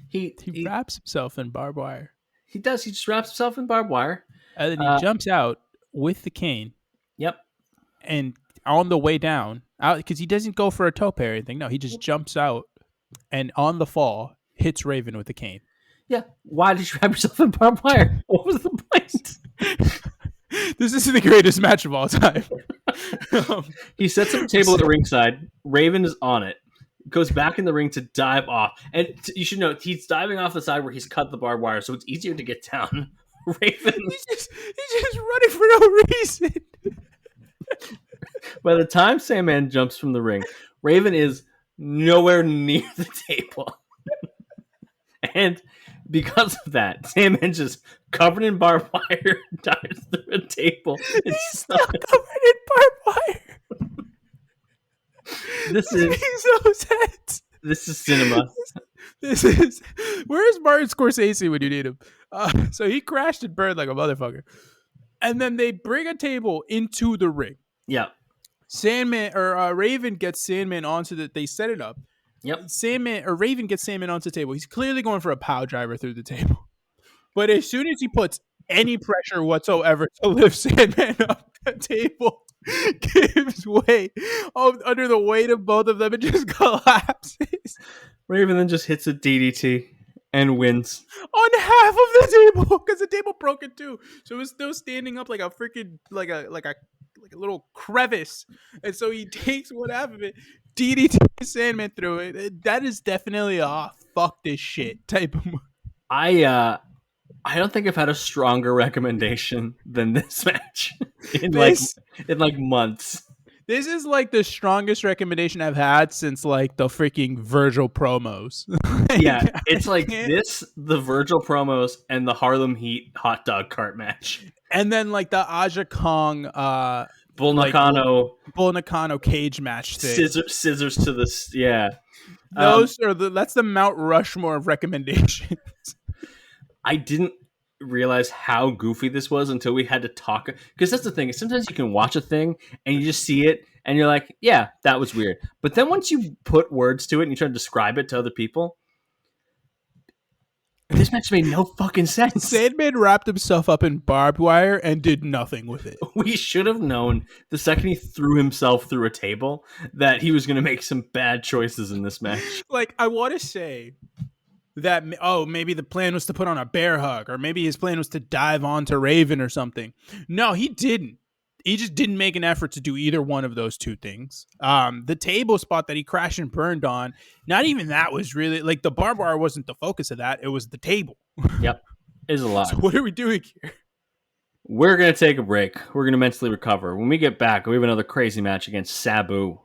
He wraps himself in barbed wire. He does. He just wraps himself in barbed wire. And then he jumps out with the cane. Yep. And on the way down, because he doesn't go for a tope or anything. No, he just jumps out and on the fall hits Raven with the cane. Yeah. Why did you wrap yourself in barbed wire? What was the point? This is the greatest match of all time. He sets up a table at the ringside. Raven is on it. Goes back in the ring to dive off. And you should know, he's diving off the side where he's cut the barbed wire, so it's easier to get down. Raven. He's just running for no reason. By the time Sandman jumps from the ring, Raven is nowhere near the table. And because of that, Sandman's just covered in barbed wire, dives through a table. He's still covered in barbed wire. This is so sad. This is cinema. Where's Martin Scorsese when you need him? So he crashed and burned like a motherfucker. And then they bring a table into the ring. Yeah. Raven gets Sandman they set it up. Yep. Raven gets Sandman onto the table. He's clearly going for a power driver through the table. But as soon as he puts any pressure whatsoever to lift Sandman up the table, gives way under the weight of both of them, it just collapses. Raven then just hits a DDT and wins on half of the table because the table broke in two, so it was still standing up like a freaking like a little crevice, and so he takes one half of it, DDT Sandman through it. That is definitely a fuck this shit type of move. I don't think I've had a stronger recommendation than this match in This months. this is like the strongest recommendation I've had since like the freaking Virgil promos. Yeah, it's like this, the Virgil promos, and the Harlem Heat hot dog cart match. And then like the Aja Kong Bull like Nakano, Bull Nakano cage match thing. scissors to this. Yeah, Those are that's the Mount Rushmore of recommendations. I didn't realize how goofy this was until we had to talk, because that's the thing. Sometimes you can watch a thing and you just see it and you're like, yeah, that was weird. But then once you put words to it and you try to describe it to other people, this match made no fucking sense. Sandman wrapped himself up in barbed wire and did nothing with it. We should have known the second he threw himself through a table that he was going to make some bad choices in this match. Like, I want to say that, maybe the plan was to put on a bear hug, or maybe his plan was to dive onto Raven or something. No, he didn't. He just didn't make an effort to do either one of those two things. The table spot that he crashed and burned on, not even that was really, like, the barbed wire wasn't the focus of that. It was the table. Yep. It's a lot. So what are we doing here? We're going to take a break. We're going to mentally recover. When we get back, we have another crazy match against Sabu.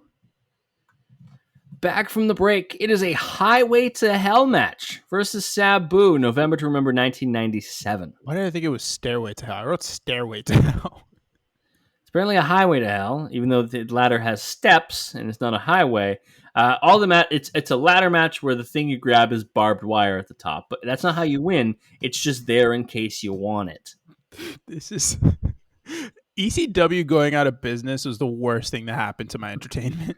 Back from the break, it is a Highway to Hell match versus Sabu, November to Remember 1997. Why did I think it was Stairway to Hell? I wrote Stairway to Hell. It's apparently a highway to hell, even though the ladder has steps and it's not a highway. It's a ladder match where the thing you grab is barbed wire at the top, but that's not how you win. It's just there in case you want it. This is ECW going out of business was the worst thing that happened to my entertainment.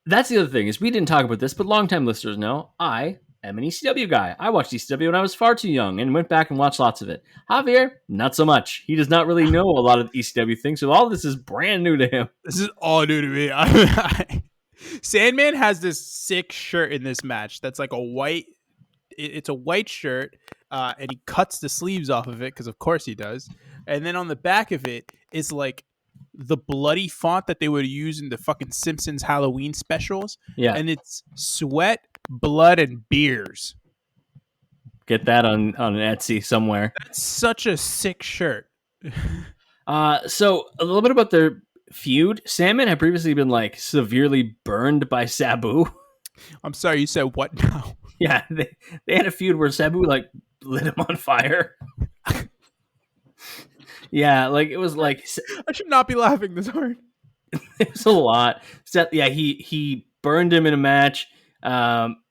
That's the other thing, is we didn't talk about this, but longtime listeners know I am an ECW guy. I watched ECW when I was far too young and went back and watched lots of it. Javier, not so much. He does not really know a lot of ECW things, so all this is brand new to him. This is all new to me. Sandman has this sick shirt in this match that's like a white... It's a white shirt, and he cuts the sleeves off of it, because of course he does. And then on the back of it is like the bloody font that they would use in the fucking Simpsons Halloween specials. Yeah. And it's sweat, blood, and beers. Get that on Etsy somewhere. That's such a sick shirt. So a little bit about their feud. Sandman had previously been like severely burned by Sabu. I'm sorry, you said what now? Yeah, they had a feud where Sabu like lit him on fire. Yeah, like it was like I should not be laughing this hard. It was a lot. Yeah, he burned him in a match.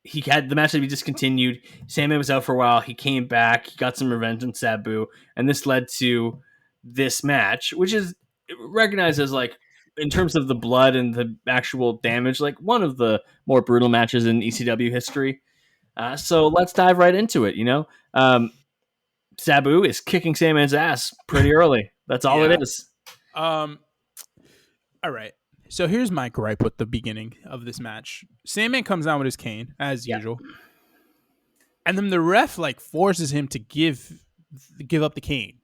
He had the match that he discontinued. Sandman was out for a while. He came back. He got some revenge on Sabu, and this led to this match, which is recognized as like, in terms of the blood and the actual damage, like one of the more brutal matches in ECW history. So let's dive right into it. Sabu is kicking Sandman's ass pretty early. That's all it is. All right. So here's my gripe with the beginning of this match. Sandman comes down with his cane, as usual. And then the ref like forces him to give up the cane.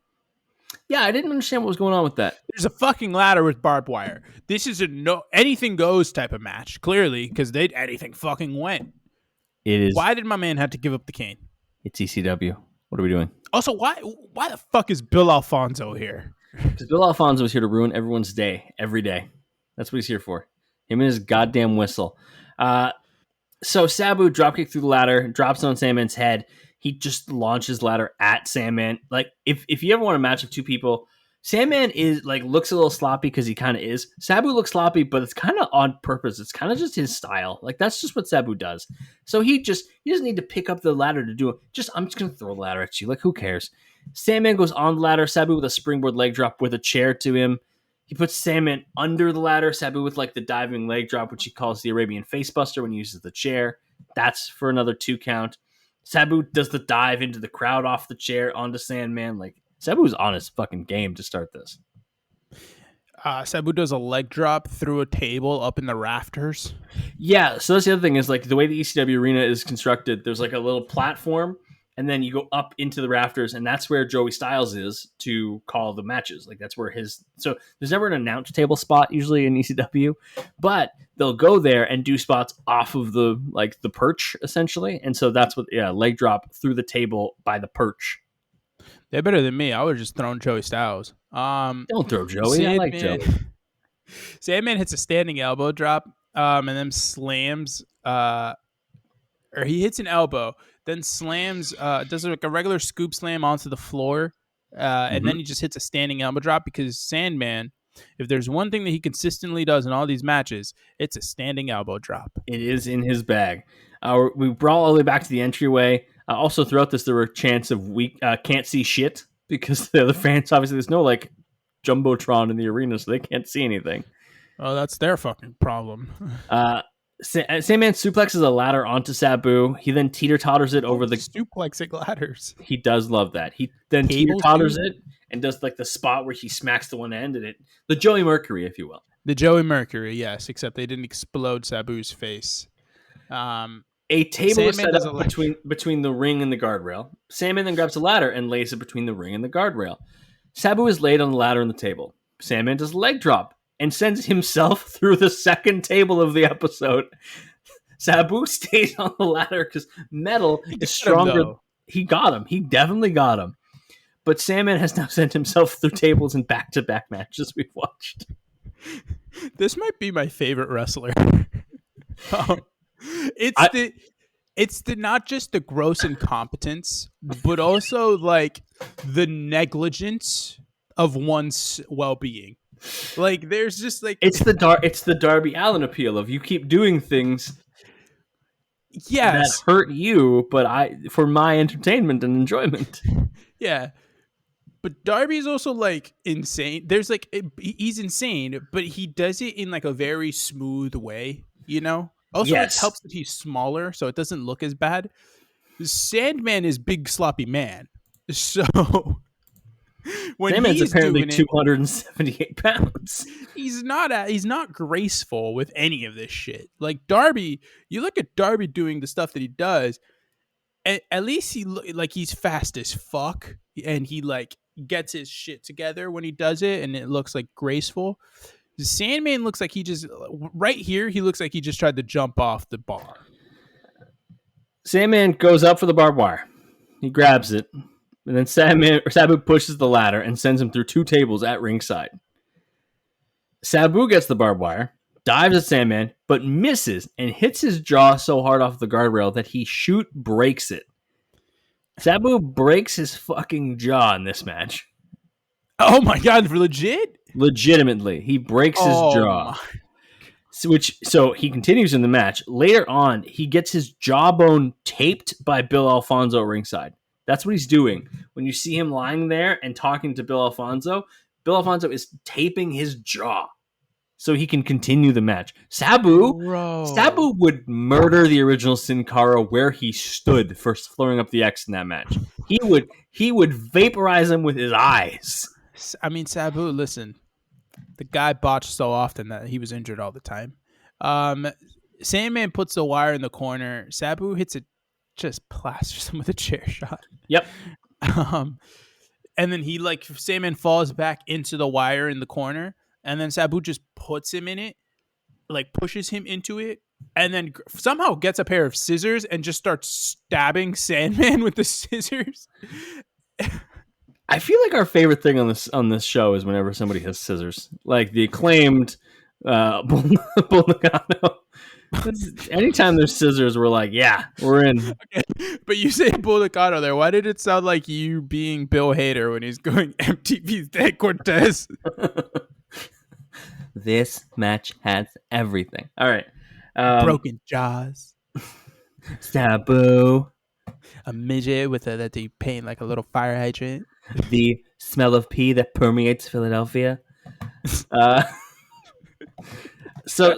Yeah, I didn't understand what was going on with that. There's a fucking ladder with barbed wire. This is a anything goes type of match, clearly, because anything fucking went. It is. Why did my man have to give up the cane? It's ECW. What are we doing? Also, why the fuck is Bill Alfonso here? Because Bill Alfonso is here to ruin everyone's day, every day. That's what he's here for. Him and his goddamn whistle. So Sabu dropkick through the ladder, drops on Sandman's head. He just launches ladder at Sandman. Like, if you ever want a match of two people, Sandman is like looks a little sloppy because he kind of is. Sabu looks sloppy, but it's kind of on purpose. It's kind of just his style. Like, that's just what Sabu does. So he doesn't need to pick up the ladder to do it. I'm just gonna throw the ladder at you. Like, who cares? Sandman goes on the ladder. Sabu with a springboard leg drop with a chair to him. He puts Sandman under the ladder. Sabu with like the diving leg drop, which he calls the Arabian facebuster when he uses the chair. That's for another 2 count. Sabu does the dive into the crowd off the chair onto Sandman. Like, Sabu's on his fucking game to start this. Sabu does a leg drop through a table up in the rafters. Yeah, so that's the other thing is like the way the ECW arena is constructed, there's like a little platform and then you go up into the rafters, and that's where Joey Styles is to call the matches. Like, that's where so there's never an announce table spot usually in ECW, but they'll go there and do spots off of the perch essentially. And so that's what, leg drop through the table by the perch. They're better than me. I would have just thrown Joey Styles. Don't throw Joey. I like Sandman. Joey. Sandman hits a standing elbow drop, and then slams. Or he hits an elbow, then slams. Does like a regular scoop slam onto the floor, and then he just hits a standing elbow drop because Sandman. If there's one thing that he consistently does in all these matches, it's a standing elbow drop. It is in his bag. We brought all the way back to the entryway. Also, throughout this, there were chants of we can't see shit because the other fans, obviously, there's no like jumbotron in the arena, so they can't see anything. Oh, that's their fucking problem. Sandman suplexes a ladder onto Sabu. He then teeter-totters it over the... Suplexing ladders. He does love that. He then teeter-totters it and does like the spot where he smacks the one end and it... The Joey Mercury, if you will. The Joey Mercury, yes, except they didn't explode Sabu's face. A table is set up between the ring and the guardrail. Sandman then grabs a ladder and lays it between the ring and the guardrail. Sabu is laid on the ladder and the table. Sandman does leg drop and sends himself through the second table of the episode. Sabu stays on the ladder because metal is stronger. He got him. He definitely got him. But Sandman has now sent himself through tables in back-to-back matches we've watched. This might be my favorite wrestler. It's the not just the gross incompetence, but also like the negligence of one's well-being. Like there's just like it's the Darby Allin appeal of you keep doing things that hurt you, but for my entertainment and enjoyment. Yeah. But Darby's also like insane. There's like he's insane, but he does it in like a very smooth way, you know? Also, it helps that he's smaller, so it doesn't look as bad. Sandman is big sloppy man. So when Sandman's apparently 278 pounds. He's not graceful with any of this shit. Like Darby, you look at Darby doing the stuff that he does, at least he's fast as fuck, and he like gets his shit together when he does it, and it looks like graceful. Sandman looks like he just tried to jump off the bar. Sandman goes up for the barbed wire. He grabs it, and then Sabu pushes the ladder and sends him through two tables at ringside. Sabu gets the barbed wire, dives at Sandman, but misses and hits his jaw so hard off the guardrail that he breaks it. Sabu breaks his fucking jaw in this match. Oh my god, legit? Legitimately. He breaks his jaw. So he continues in the match. Later on, he gets his jawbone taped by Bill Alfonso ringside. That's what he's doing. When you see him lying there and talking to Bill Alfonso is taping his jaw so he can continue the match. Sabu would murder the original Sin Cara where he stood for throwing up the X in that match. He would vaporize him with his eyes. I mean, Sabu, listen, the guy botched so often that he was injured all the time. Sandman puts the wire in the corner. Sabu hits it, just plasters him with a chair shot. Yep. And then Sandman falls back into the wire in the corner, and then Sabu just puts him in it, like pushes him into it, and then somehow gets a pair of scissors and just starts stabbing Sandman with the scissors. I feel like our favorite thing on this show is whenever somebody has scissors, like the acclaimed Bull Nakano. Anytime there's scissors, we're like, yeah, we're in. Okay. But you say Bull Nakano there. Why did it sound like you being Bill Hader when he's going MTV's Dan Cortez? This match has everything. All right. Broken jaws. Sabu. A midget that they paint like a little fire hydrant. The smell of pee that permeates Philadelphia. So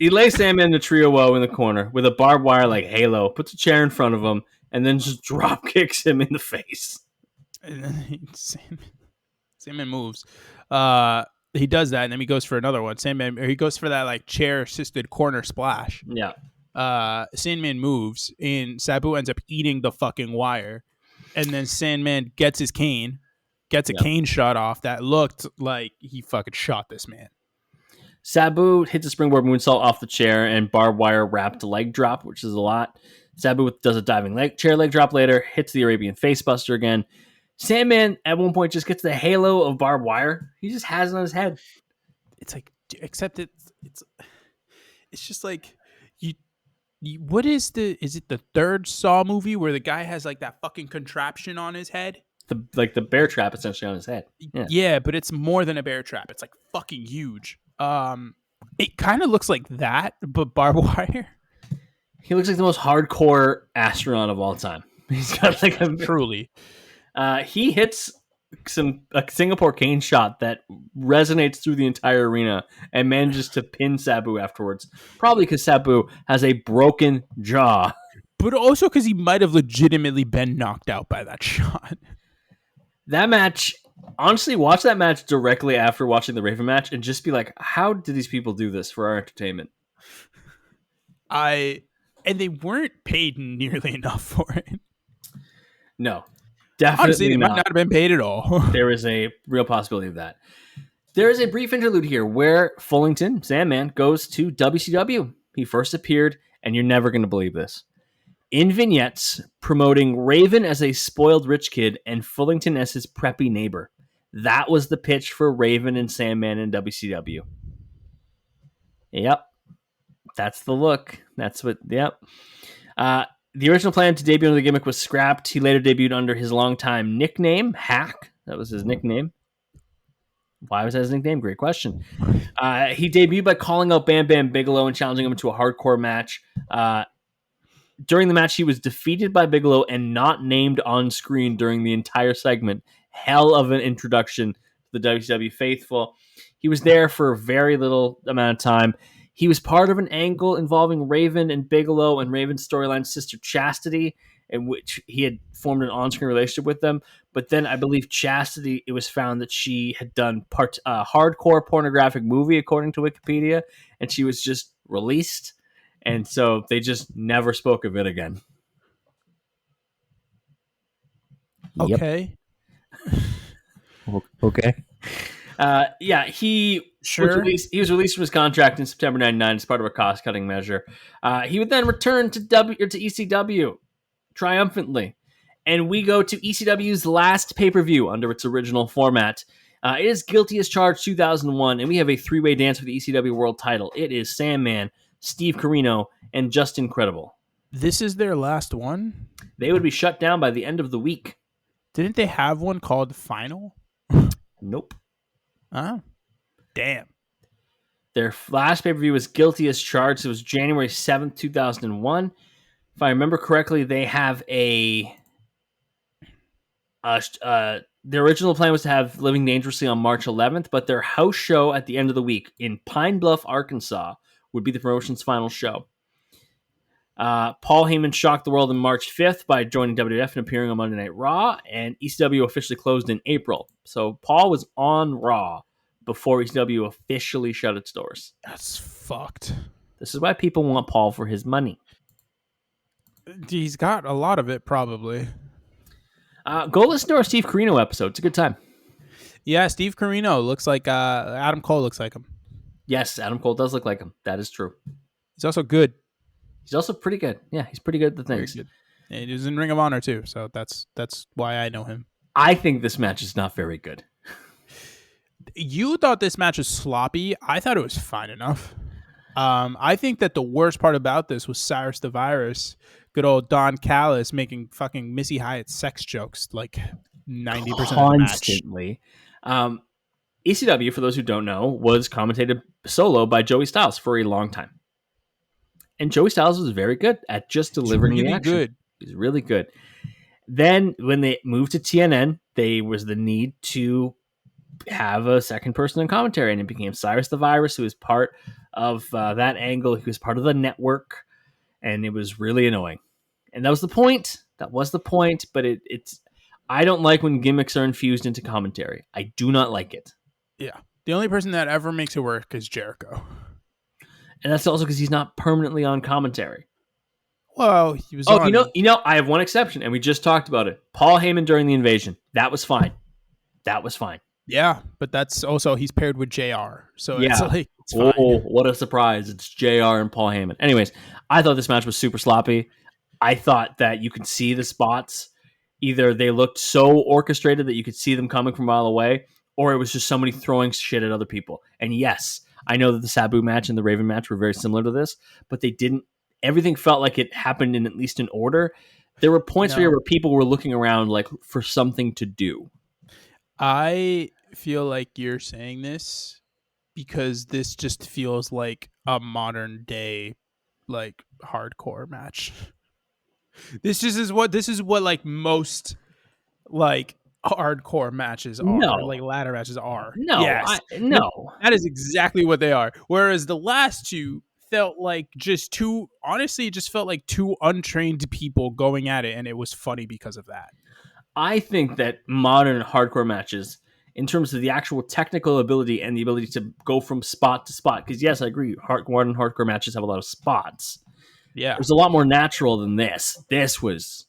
he lays Sandman in the trio woe in the corner with a barbed wire like Halo, puts a chair in front of him, and then just drop kicks him in the face. And then Sandman moves. He does that, and then he goes for another one. He goes for that like chair-assisted corner splash. Yeah. Sandman moves, and Sabu ends up eating the fucking wire. And then Sandman gets his cane, gets a cane shot off that looked like he fucking shot this man. Sabu hits a springboard moonsault off the chair and barbed wire wrapped leg drop, which is a lot. Sabu does a diving chair leg drop later, hits the Arabian facebuster again. Sandman at one point just gets the halo of barbed wire. He just has it on his head. It's like, except it's just like you what is it the third Saw movie where the guy has like that fucking contraption on his head? The bear trap essentially on his head. Yeah, but it's more than a bear trap. It's like fucking huge. It kind of looks like that, but barbed wire. He looks like the most hardcore astronaut of all time. He's got like a truly. He hits a Singapore cane shot that resonates through the entire arena and manages to pin Sabu afterwards. Probably because Sabu has a broken jaw. But also because he might have legitimately been knocked out by that shot. That match, honestly, watch that match directly after watching the Raven match and just be like, how did these people do this for our entertainment? And they weren't paid nearly enough for it. No, definitely honestly, they not. might not have been paid at all. There is a real possibility of that. There is a brief interlude here where Fullington, Sandman, goes to WCW. He first appeared, and you're never going to believe this, in vignettes promoting Raven as a spoiled rich kid and Fullington as his preppy neighbor. That was the pitch for Raven and Sandman in WCW. Yep. That's the look. That's what, yep. The original plan to debut under the gimmick was scrapped. He later debuted under his longtime nickname, Hack. That was his nickname. Why was that his nickname? Great question. He debuted by calling out Bam Bam Bigelow and challenging him to a hardcore match. During the match, he was defeated by Bigelow and not named on screen during the entire segment. Hell of an introduction to the WCW faithful. He was there for a very little amount of time. He was part of an angle involving Raven and Bigelow and Raven's storyline sister Chastity, in which he had formed an on-screen relationship with them. But then I believe Chastity, it was found that she had done hardcore pornographic movie, according to Wikipedia, and she was just released. And so they just never spoke of it again. Okay. Yep. Okay. Yeah, he was released from his contract in September 1999 as part of a cost-cutting measure. He would then return to ECW triumphantly. And we go to ECW's last pay-per-view under its original format. It is Guilty as Charged 2001, and we have a three-way dance for the ECW World title. It is Sandman, Steve Corino, and Just Incredible. This is their last one? They would be shut down by the end of the week. Didn't they have one called Final? Nope. Oh, damn. Their last pay-per-view was Guilty as Charged. It was January 7th, 2001. If I remember correctly, they have the original plan was to have Living Dangerously on March 11th, but their house show at the end of the week in Pine Bluff, Arkansas, would be the promotion's final show. Paul Heyman shocked the world on March 5th by joining WWF and appearing on Monday Night Raw, and ECW officially closed in April. So Paul was on Raw before ECW officially shut its doors. That's fucked. This is why people want Paul for his money. He's got a lot of it, probably. Go listen to our Steve Corino episode. It's a good time. Yeah, Steve Corino looks like Adam Cole looks like him. Yes, Adam Cole does look like him. That is true. He's also good. He's also pretty good. Yeah, he's pretty good at the things. And he was in Ring of Honor too, so that's why I know him. I think this match is not very good. You thought this match was sloppy. I thought it was fine enough. I think that the worst part about this was Cyrus the Virus, good old Don Callis, making fucking Missy Hyatt sex jokes like 90% of the match. Constantly. ECW, for those who don't know, was commentated solo by Joey Styles for a long time. And Joey Styles was very good at just delivering the action. Good. He's really good. Then when they moved to TNN, there was the need to have a second person in commentary, and it became Cyrus the Virus, who was part of that angle. He was part of the network, and it was really annoying. And that was the point. But it's I don't like when gimmicks are infused into commentary. I do not like it. Yeah. The only person that ever makes it work is Jericho. And that's also because he's not permanently on commentary. Well, he was on... You know, I have one exception, and we just talked about it. Paul Heyman during the Invasion. That was fine. Yeah, but that's also, he's paired with JR. So yeah. it's fine. Oh, what a surprise. It's JR and Paul Heyman. Anyways, I thought this match was super sloppy. I thought that you could see the spots either they looked so orchestrated that you could see them coming from a mile away, or it was just somebody throwing shit at other people. And yes, I know that the Sabu match and the Raven match were very similar to this, but they didn't. Everything felt like it happened in at least an order. There were points where people were looking around like for something to do. I feel like you're saying this because this just feels like a modern day like hardcore match. This is what like most like hardcore matches are, like ladder matches are. No, yes, that is exactly what they are. Whereas the last two felt like just two. Honestly, it just felt like two untrained people going at it, and it was funny because of that. I think that modern hardcore matches, in terms of the actual technical ability and the ability to go from spot to spot, because yes, I agree, modern hardcore matches have a lot of spots. Yeah, it was a lot more natural than this. This was,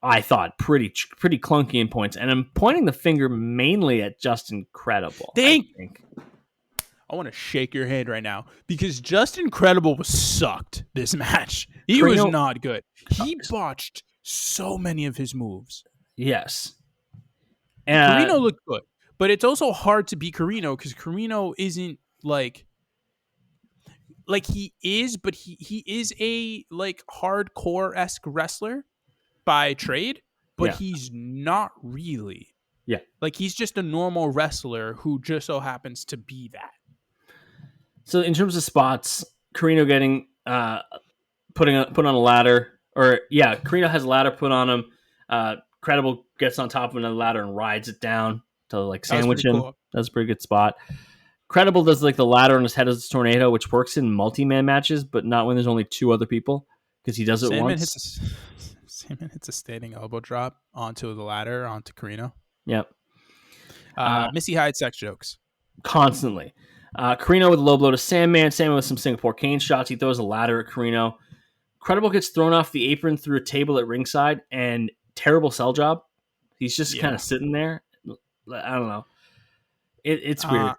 I thought, pretty clunky in points, and I'm pointing the finger mainly at Just Incredible. I want to shake your hand right now because Just Incredible was sucked this match. He was not good. He botched so many of his moves. Yes. Carino looked good, but it's also hard to beat Carino because Carino isn't like he is, but he is a like hardcore-esque wrestler by trade, but he's not really. Yeah. Like he's just a normal wrestler who just so happens to be that. So in terms of spots, Carino getting put on a ladder, Carino has a ladder put on him. Credible gets on top of another ladder and rides it down to like sandwich him. Cool. That's a pretty good spot. Credible does like the ladder on his head as a tornado, which works in multi-man matches, but not when there's only two other people because he does it once. Sandman hits a standing elbow drop onto the ladder onto Carino. Yep. Missy Hyde sex jokes constantly. Carino with a low blow to Sandman. Sandman with some Singapore cane shots. He throws a ladder at Carino. Credible gets thrown off the apron through a table at ringside, and terrible sell job. He's just kind of sitting there. I don't know. It's weird.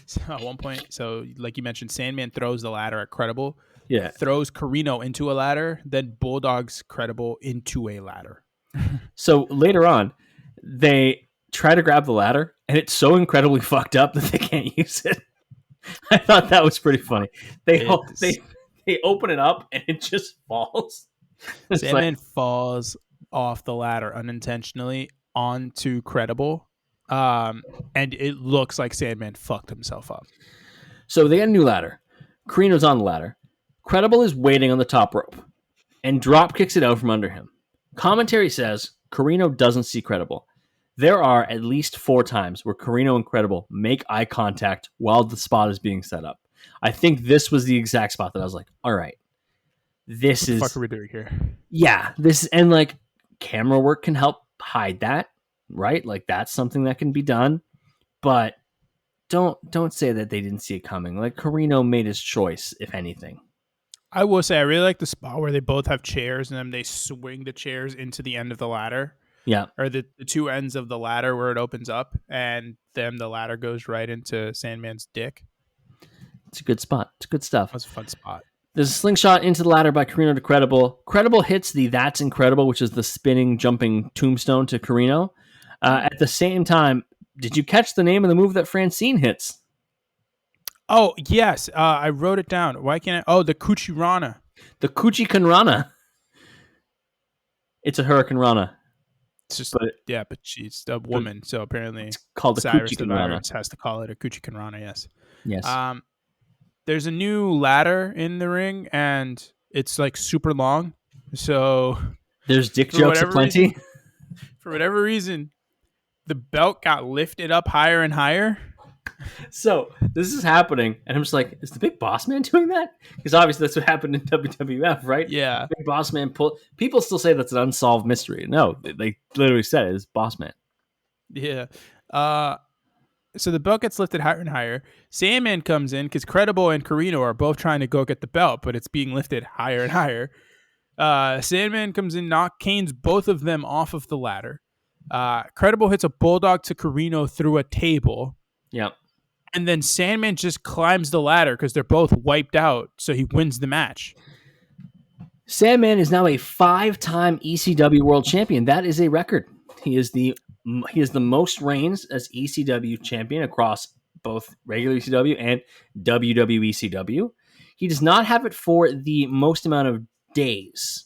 So at one point, so like you mentioned, Sandman throws the ladder at Credible. Yeah. Throws Carino into a ladder, then bulldogs Credible into a ladder. So later on, they try to grab the ladder, and it's so incredibly fucked up that they can't use it. I thought that was pretty funny. They open it up, and it just falls. Sandman falls off the ladder unintentionally onto Credible, and it looks like Sandman fucked himself up. So they get a new ladder. Carino's on the ladder. Credible is waiting on the top rope and drop kicks it out from under him. Commentary says Carino doesn't see Credible. There are at least 4 times where Carino and Credible make eye contact while the spot is being set up. I think this was the exact spot that I was like, all right, what the fuck are we doing here? Yeah, this, and like camera work can help hide that, right? Like that's something that can be done, but don't say that they didn't see it coming. Like Carino made his choice, if anything. I will say I really like the spot where they both have chairs and then they swing the chairs into the end of the ladder. Yeah. Or the two ends of the ladder where it opens up, and then the ladder goes right into Sandman's dick. It's a good spot. It's good stuff. That was a fun spot. There's a slingshot into the ladder by Carino to Credible. Credible hits the That's Incredible, which is the spinning, jumping tombstone to Carino. At the same time, did you catch the name of the move that Francine hits? Oh, yes. I wrote it down. Why can't I? Oh, the Kuchi Rana. The Kuchi Rana. It's a Hurricane Rana. It's just, but she's a woman, so apparently it's called the Kuchi Rana. Has to call it a Kuchi Rana, yes. Yes. There's a new ladder in the ring, and it's like super long. So there's dick jokes aplenty. For whatever reason, the belt got lifted up higher and higher. So this is happening, and I'm just like, is the Big Boss Man doing that? Because obviously that's what happened in WWF, right? Yeah. Big Boss Man pull. People still say that's an unsolved mystery. No, they literally said it is Boss Man. Yeah. So the belt gets lifted higher and higher. Sandman comes in because Credible and Carino are both trying to go get the belt, but it's being lifted higher and higher. Sandman comes in, canes both of them off of the ladder. Credible hits a bulldog to Carino through a table. Yep. And then Sandman just climbs the ladder because they're both wiped out, so he wins the match. Sandman is now a 5-time ECW World Champion. That is a record. He is the most reigns as ECW champion across both regular ECW and WWE ECW. He does not have it for the most amount of days.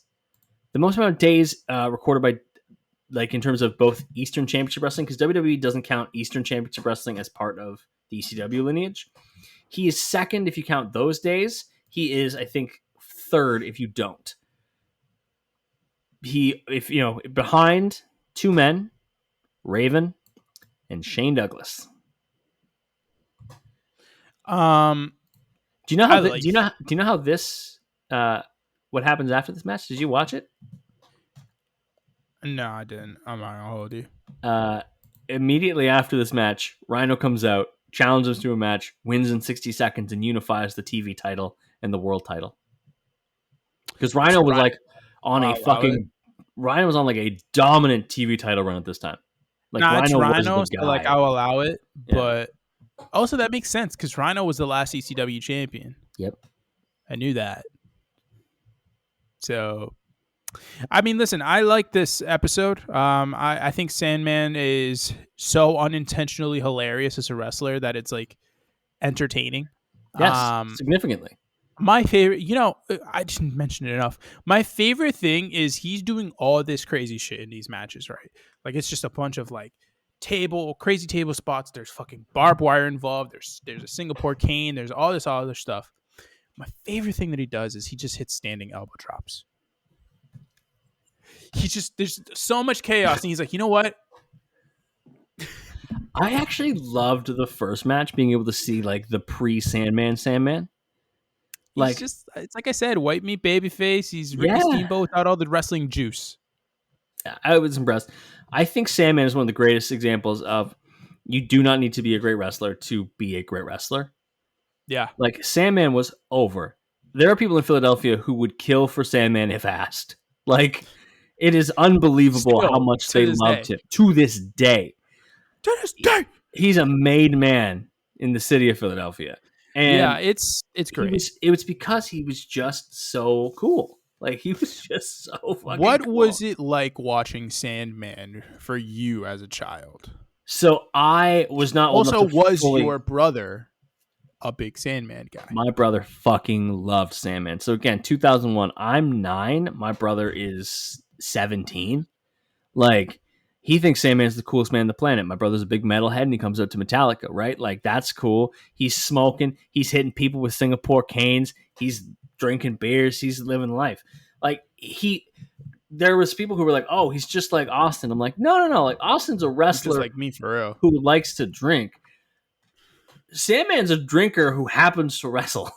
The most amount of days recorded by, like, in terms of both Eastern Championship Wrestling, because WWE doesn't count Eastern Championship Wrestling as part of the ECW lineage. He is second if you count those days. He is, I think, third if you don't. Behind two men, Raven and Shane Douglas. Do you know how? Do you know how this? What happens after this match? Did you watch it? No, I didn't. I'm not gonna hold you. Immediately after this match, Rhino comes out, challenges to a match, wins in 60 seconds, and unifies the TV title and the world title. Because Rhino was like on Rhino was on like a dominant TV title run at this time. Like, Rhino was the guy. So, like, I'll allow it, but also that makes sense because Rhino was the last ECW champion. Yep, I knew that. So, I mean, listen, I like this episode. I think Sandman is so unintentionally hilarious as a wrestler that it's like entertaining. Yes, significantly. My favorite, I didn't mention it enough. My favorite thing is he's doing all this crazy shit in these matches, right? Like, it's just a bunch of like crazy table spots. There's fucking barbed wire involved. There's a Singapore cane. There's all this other stuff. My favorite thing that he does is he just hits standing elbow drops. There's so much chaos, and he's like, you know what? I actually loved the first match, being able to see like the Sandman. Like, it's like I said, white meat babyface. He's Ricky Steamboat without all the wrestling juice. I was impressed. I think Sandman is one of the greatest examples of you do not need to be a great wrestler to be a great wrestler. Yeah. Like, Sandman was over. There are people in Philadelphia who would kill for Sandman if asked. Like, it is unbelievable how much they loved him. To this day. To this day. He's a made man in the city of Philadelphia. And yeah, it's great. It was because he was just so cool. Like, he was just so fucking What cool. was it like watching Sandman for you as a child? So I was not old also enough to was your brother a big Sandman guy? My brother fucking loved Sandman. So again, 2001, I'm 9. My brother is 17. Like, he thinks Sandman's the coolest man on the planet. My brother's a big metalhead, and he comes out to Metallica, right? Like, that's cool. He's smoking. He's hitting people with Singapore canes. He's drinking beers. He's living life. Like, there was people who were like, oh, he's just like Austin. I'm like, no. Like, Austin's a wrestler just like me for real who likes to drink. Sandman's a drinker who happens to wrestle.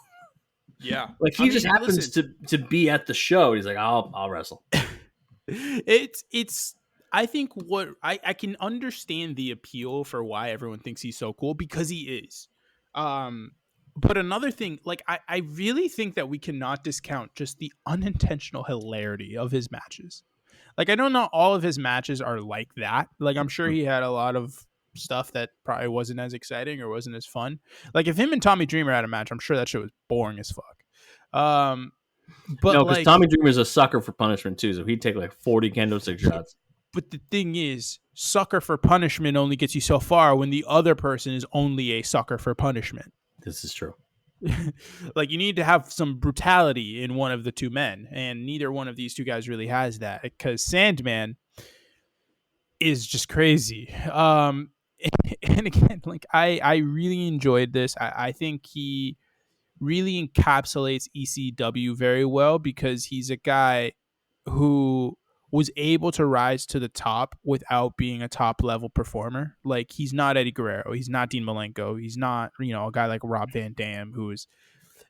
Yeah. Like, he just happens to be at the show. He's like, I'll wrestle. It's I think what I can understand the appeal for why everyone thinks he's so cool, because he is. But another thing, like, I really think that we cannot discount just the unintentional hilarity of his matches. Like, I know not all of his matches are like that. Like, I'm sure he had a lot of stuff that probably wasn't as exciting or wasn't as fun. Like, if him and Tommy Dreamer had a match, I'm sure that shit was boring as fuck. But no, because Tommy Dreamer's a sucker for punishment too, so he'd take like 40 kendo stick shots. But the thing is, sucker for punishment only gets you so far when the other person is only a sucker for punishment. This is true. Like, you need to have some brutality in one of the two men, and neither one of these two guys really has that, because Sandman is just crazy. And again, like, I really enjoyed this. I think he really encapsulates ECW very well, because he's a guy who was able to rise to the top without being a top level performer. Like, he's not Eddie Guerrero. He's not Dean Malenko. He's not, a guy like Rob Van Dam, who is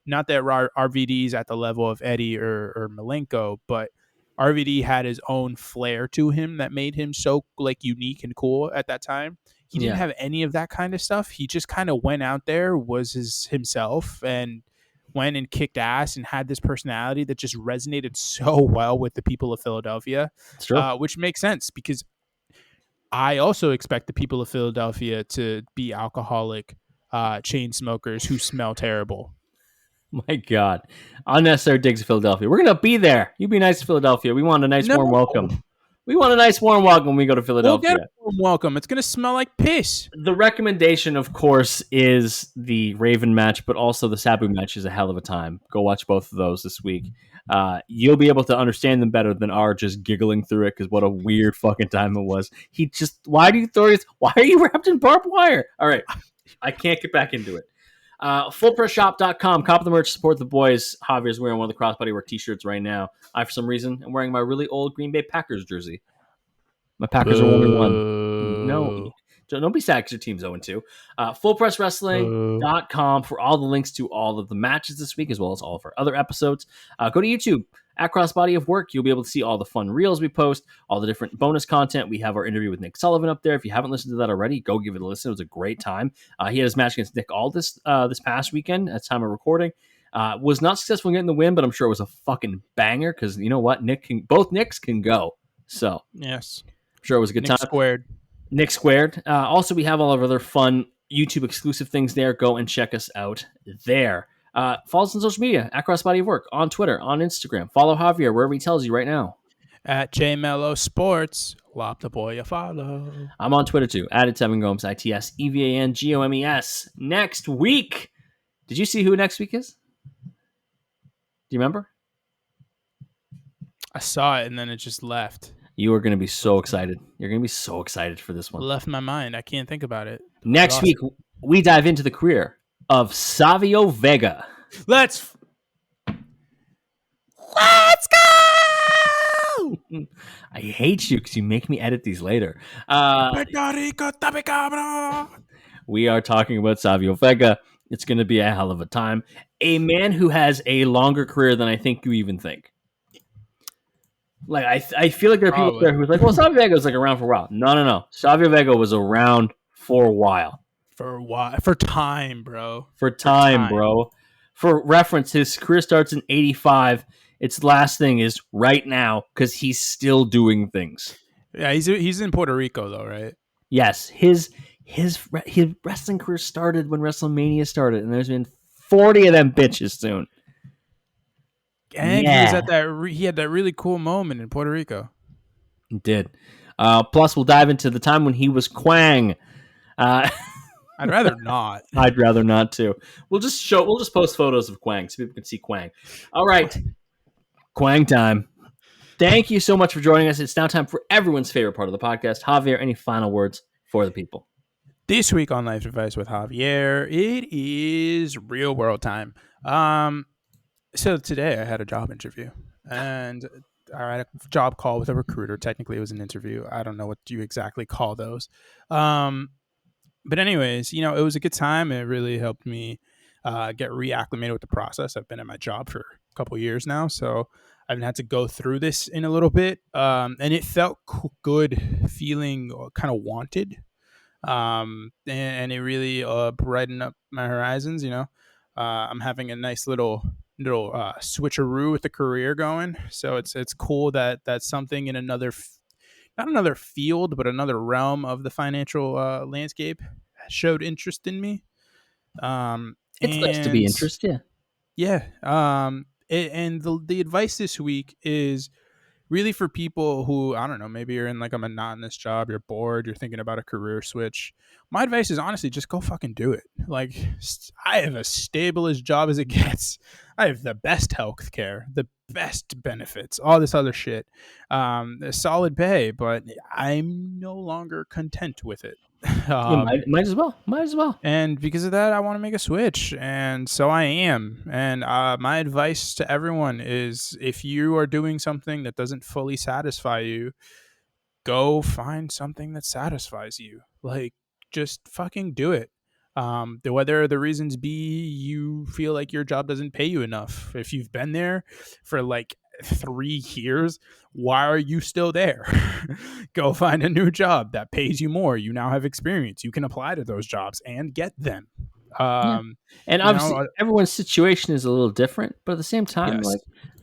not that RVD's at the level of Eddie or Malenko, but RVD had his own flair to him that made him so, like, unique and cool at that time. He didn't have any of that kind of stuff. He just kind of went out there, was himself, and went and kicked ass and had this personality that just resonated so well with the people of Philadelphia, which makes sense, because I also expect the people of Philadelphia to be alcoholic chain smokers who smell terrible. My God. Unnecessary digs of Philadelphia. We're going to be there. You be nice to Philadelphia. We want a nice warm welcome. We want a nice warm welcome when we go to Philadelphia. We'll get a warm welcome. It's going to smell like piss. The recommendation, of course, is the Raven match, but also the Sabu match is a hell of a time. Go watch both of those this week. You'll be able to understand them better than our just giggling through it, because what a weird fucking time it was. Why do you throw this? Why are you wrapped in barbed wire? All right. I can't get back into it. FullPressShop.com. Cop the merch, support the boys. Javier's wearing one of the Crossbody Work t-shirts right now. I, for some reason, am wearing my really old Green Bay Packers jersey. My Packers are 1-1. No, don't be sad because your team's 0-2. FullPressWrestling.com for all the links to all of the matches this week, as well as all of our other episodes. Go to YouTube at Crossbody of Work. You'll be able to see all the fun reels we post, all the different bonus content. We have our interview with Nick Sullivan up there. If you haven't listened to that already, go give it a listen. It was a great time. He had his match against Nick Aldis this past weekend at the time of recording. Was not successful in getting the win, but I'm sure it was a fucking banger because you know what? Both Nicks can go. So yes. Sure, it was a good time. Nick Squared. Also, we have all of our other fun YouTube exclusive things there. Go and check us out there. Follow us on social media at Crossbody of Work, on Twitter, on Instagram. Follow Javier wherever he tells you right now. At JMello Sports. Lop the boy you follow. I'm on Twitter too. At @7Gomes, ITSEVANGOMES. Next week. Did you see who next week is? Do you remember? I saw it and then it just left. You are going to be so excited. You're going to be so excited for this one. Left my mind. I can't think about it. Next week, we dive into the career of Savio Vega. Let's go! I hate you because you make me edit these later. We are talking about Savio Vega. It's going to be a hell of a time. A man who has a longer career than I think you even think. Like I feel like there are people there who's like, well, Savio Vega was like around for a while. No. Savio Vega was around for a while. For time, bro. For reference, his career starts in 85. Its last thing is right now because he's still doing things. Yeah, he's in Puerto Rico though, right? Yes, his wrestling career started when WrestleMania started, and there's been 40 of them bitches soon. And he was at he had that really cool moment in Puerto Rico. He did. Plus, we'll dive into the time when he was Quang. I'd rather not. I'd rather not too. We'll just post photos of Quang so people can see Quang. All right, Quang time. Thank you so much for joining us. It's now time for everyone's favorite part of the podcast. Javier, any final words for the people? This week on Life Advice with Javier, it is real world time. So today I had a job interview and I had a job call with a recruiter. Technically it was an interview. I don't know what you exactly call those. But anyways, it was a good time. It really helped me get reacclimated with the process. I've been at my job for a couple years now, so I haven't had to go through this in a little bit. And it felt good, feeling kind of wanted. And it really brightened up my horizons. I'm having a nice little switcheroo with the career going, so it's cool that that's something in not another field but another realm of the financial landscape showed interest in me. It's nice to be interested. And the advice this week is really for people who, I don't know, maybe you're in like a monotonous job, you're bored, you're thinking about a career switch. My advice is honestly just go fucking do it. Like, I have as stable as job as it gets. I have the best health care, the best benefits, all this other shit. Solid pay, but I'm no longer content with it. Might as well. And because of that, I want to make a switch. And so I am. And my advice to everyone is if you are doing something that doesn't fully satisfy you, go find something that satisfies you. Like, just fucking do it. Whether the reasons be you feel like your job doesn't pay you enough. If you've been there for like 3 years, why are you still there? Go find a new job that pays you more. You now have experience. You can apply to those jobs and get them. And obviously everyone's situation is a little different, but at the same time, yes, like,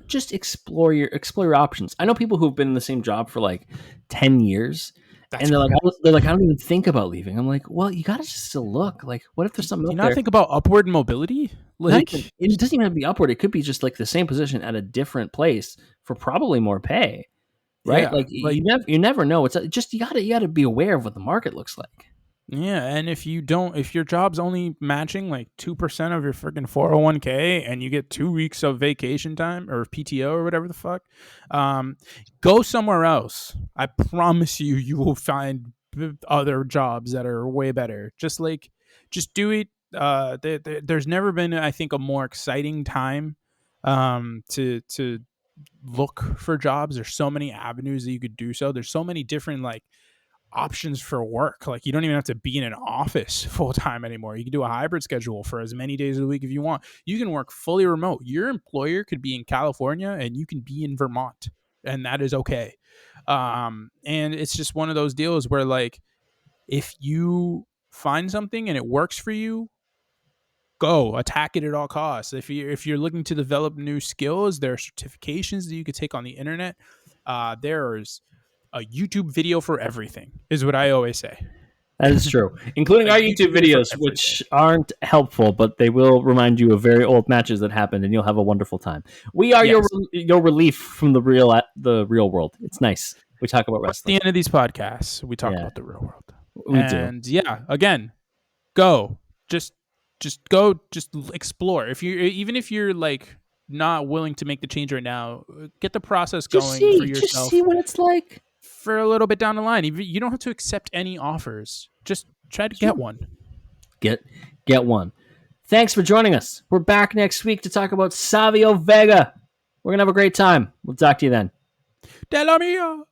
just explore your options. I know people who've been in the same job for like 10 years. And they're like, I don't even think about leaving. I'm like, well, you gotta just still look. Like, what if there's something? Do you not think about upward mobility? Like, It doesn't even have to be upward. It could be just like the same position at a different place for probably more pay, right? yeah, Like you never know. It's just you gotta be aware of what the market looks like. yeah, and if your job's only matching like 2% of your freaking 401k, and you get 2 weeks of vacation time or PTO or whatever the fuck, go somewhere else. I promise you, you will find other jobs that are way better. Just do it. There's never been, I think, a more exciting time to look for jobs. There's so many avenues that you could do so. There's so many different like options for work. Like, you don't even have to be in an office full time anymore. You can do a hybrid schedule for as many days of the week if you want. You can work fully remote. Your employer could be in California and you can be in Vermont, and that is okay. And it's just one of those deals where, like, if you find something and it works for you, go attack it at all costs. If you're looking to develop new skills, there are certifications that you could take on the internet. There's a YouTube video for everything, is what I always say. That is true, including our YouTube videos, which aren't helpful, but they will remind you of very old matches that happened, and you'll have a wonderful time. We are your relief from the real world. It's nice. We talk about wrestling. At the end of these podcasts, we talk about the real world. We do. Yeah, again, go. Just go. Just explore. Even if you're like not willing to make the change right now, get the process going for yourself. Just see what it's like. For a little bit down the line, you don't have to accept any offers. Just try to get one. Get one. Thanks for joining us. We're back next week to talk about Savio Vega. We're gonna have a great time. We'll talk to you then. Della mia.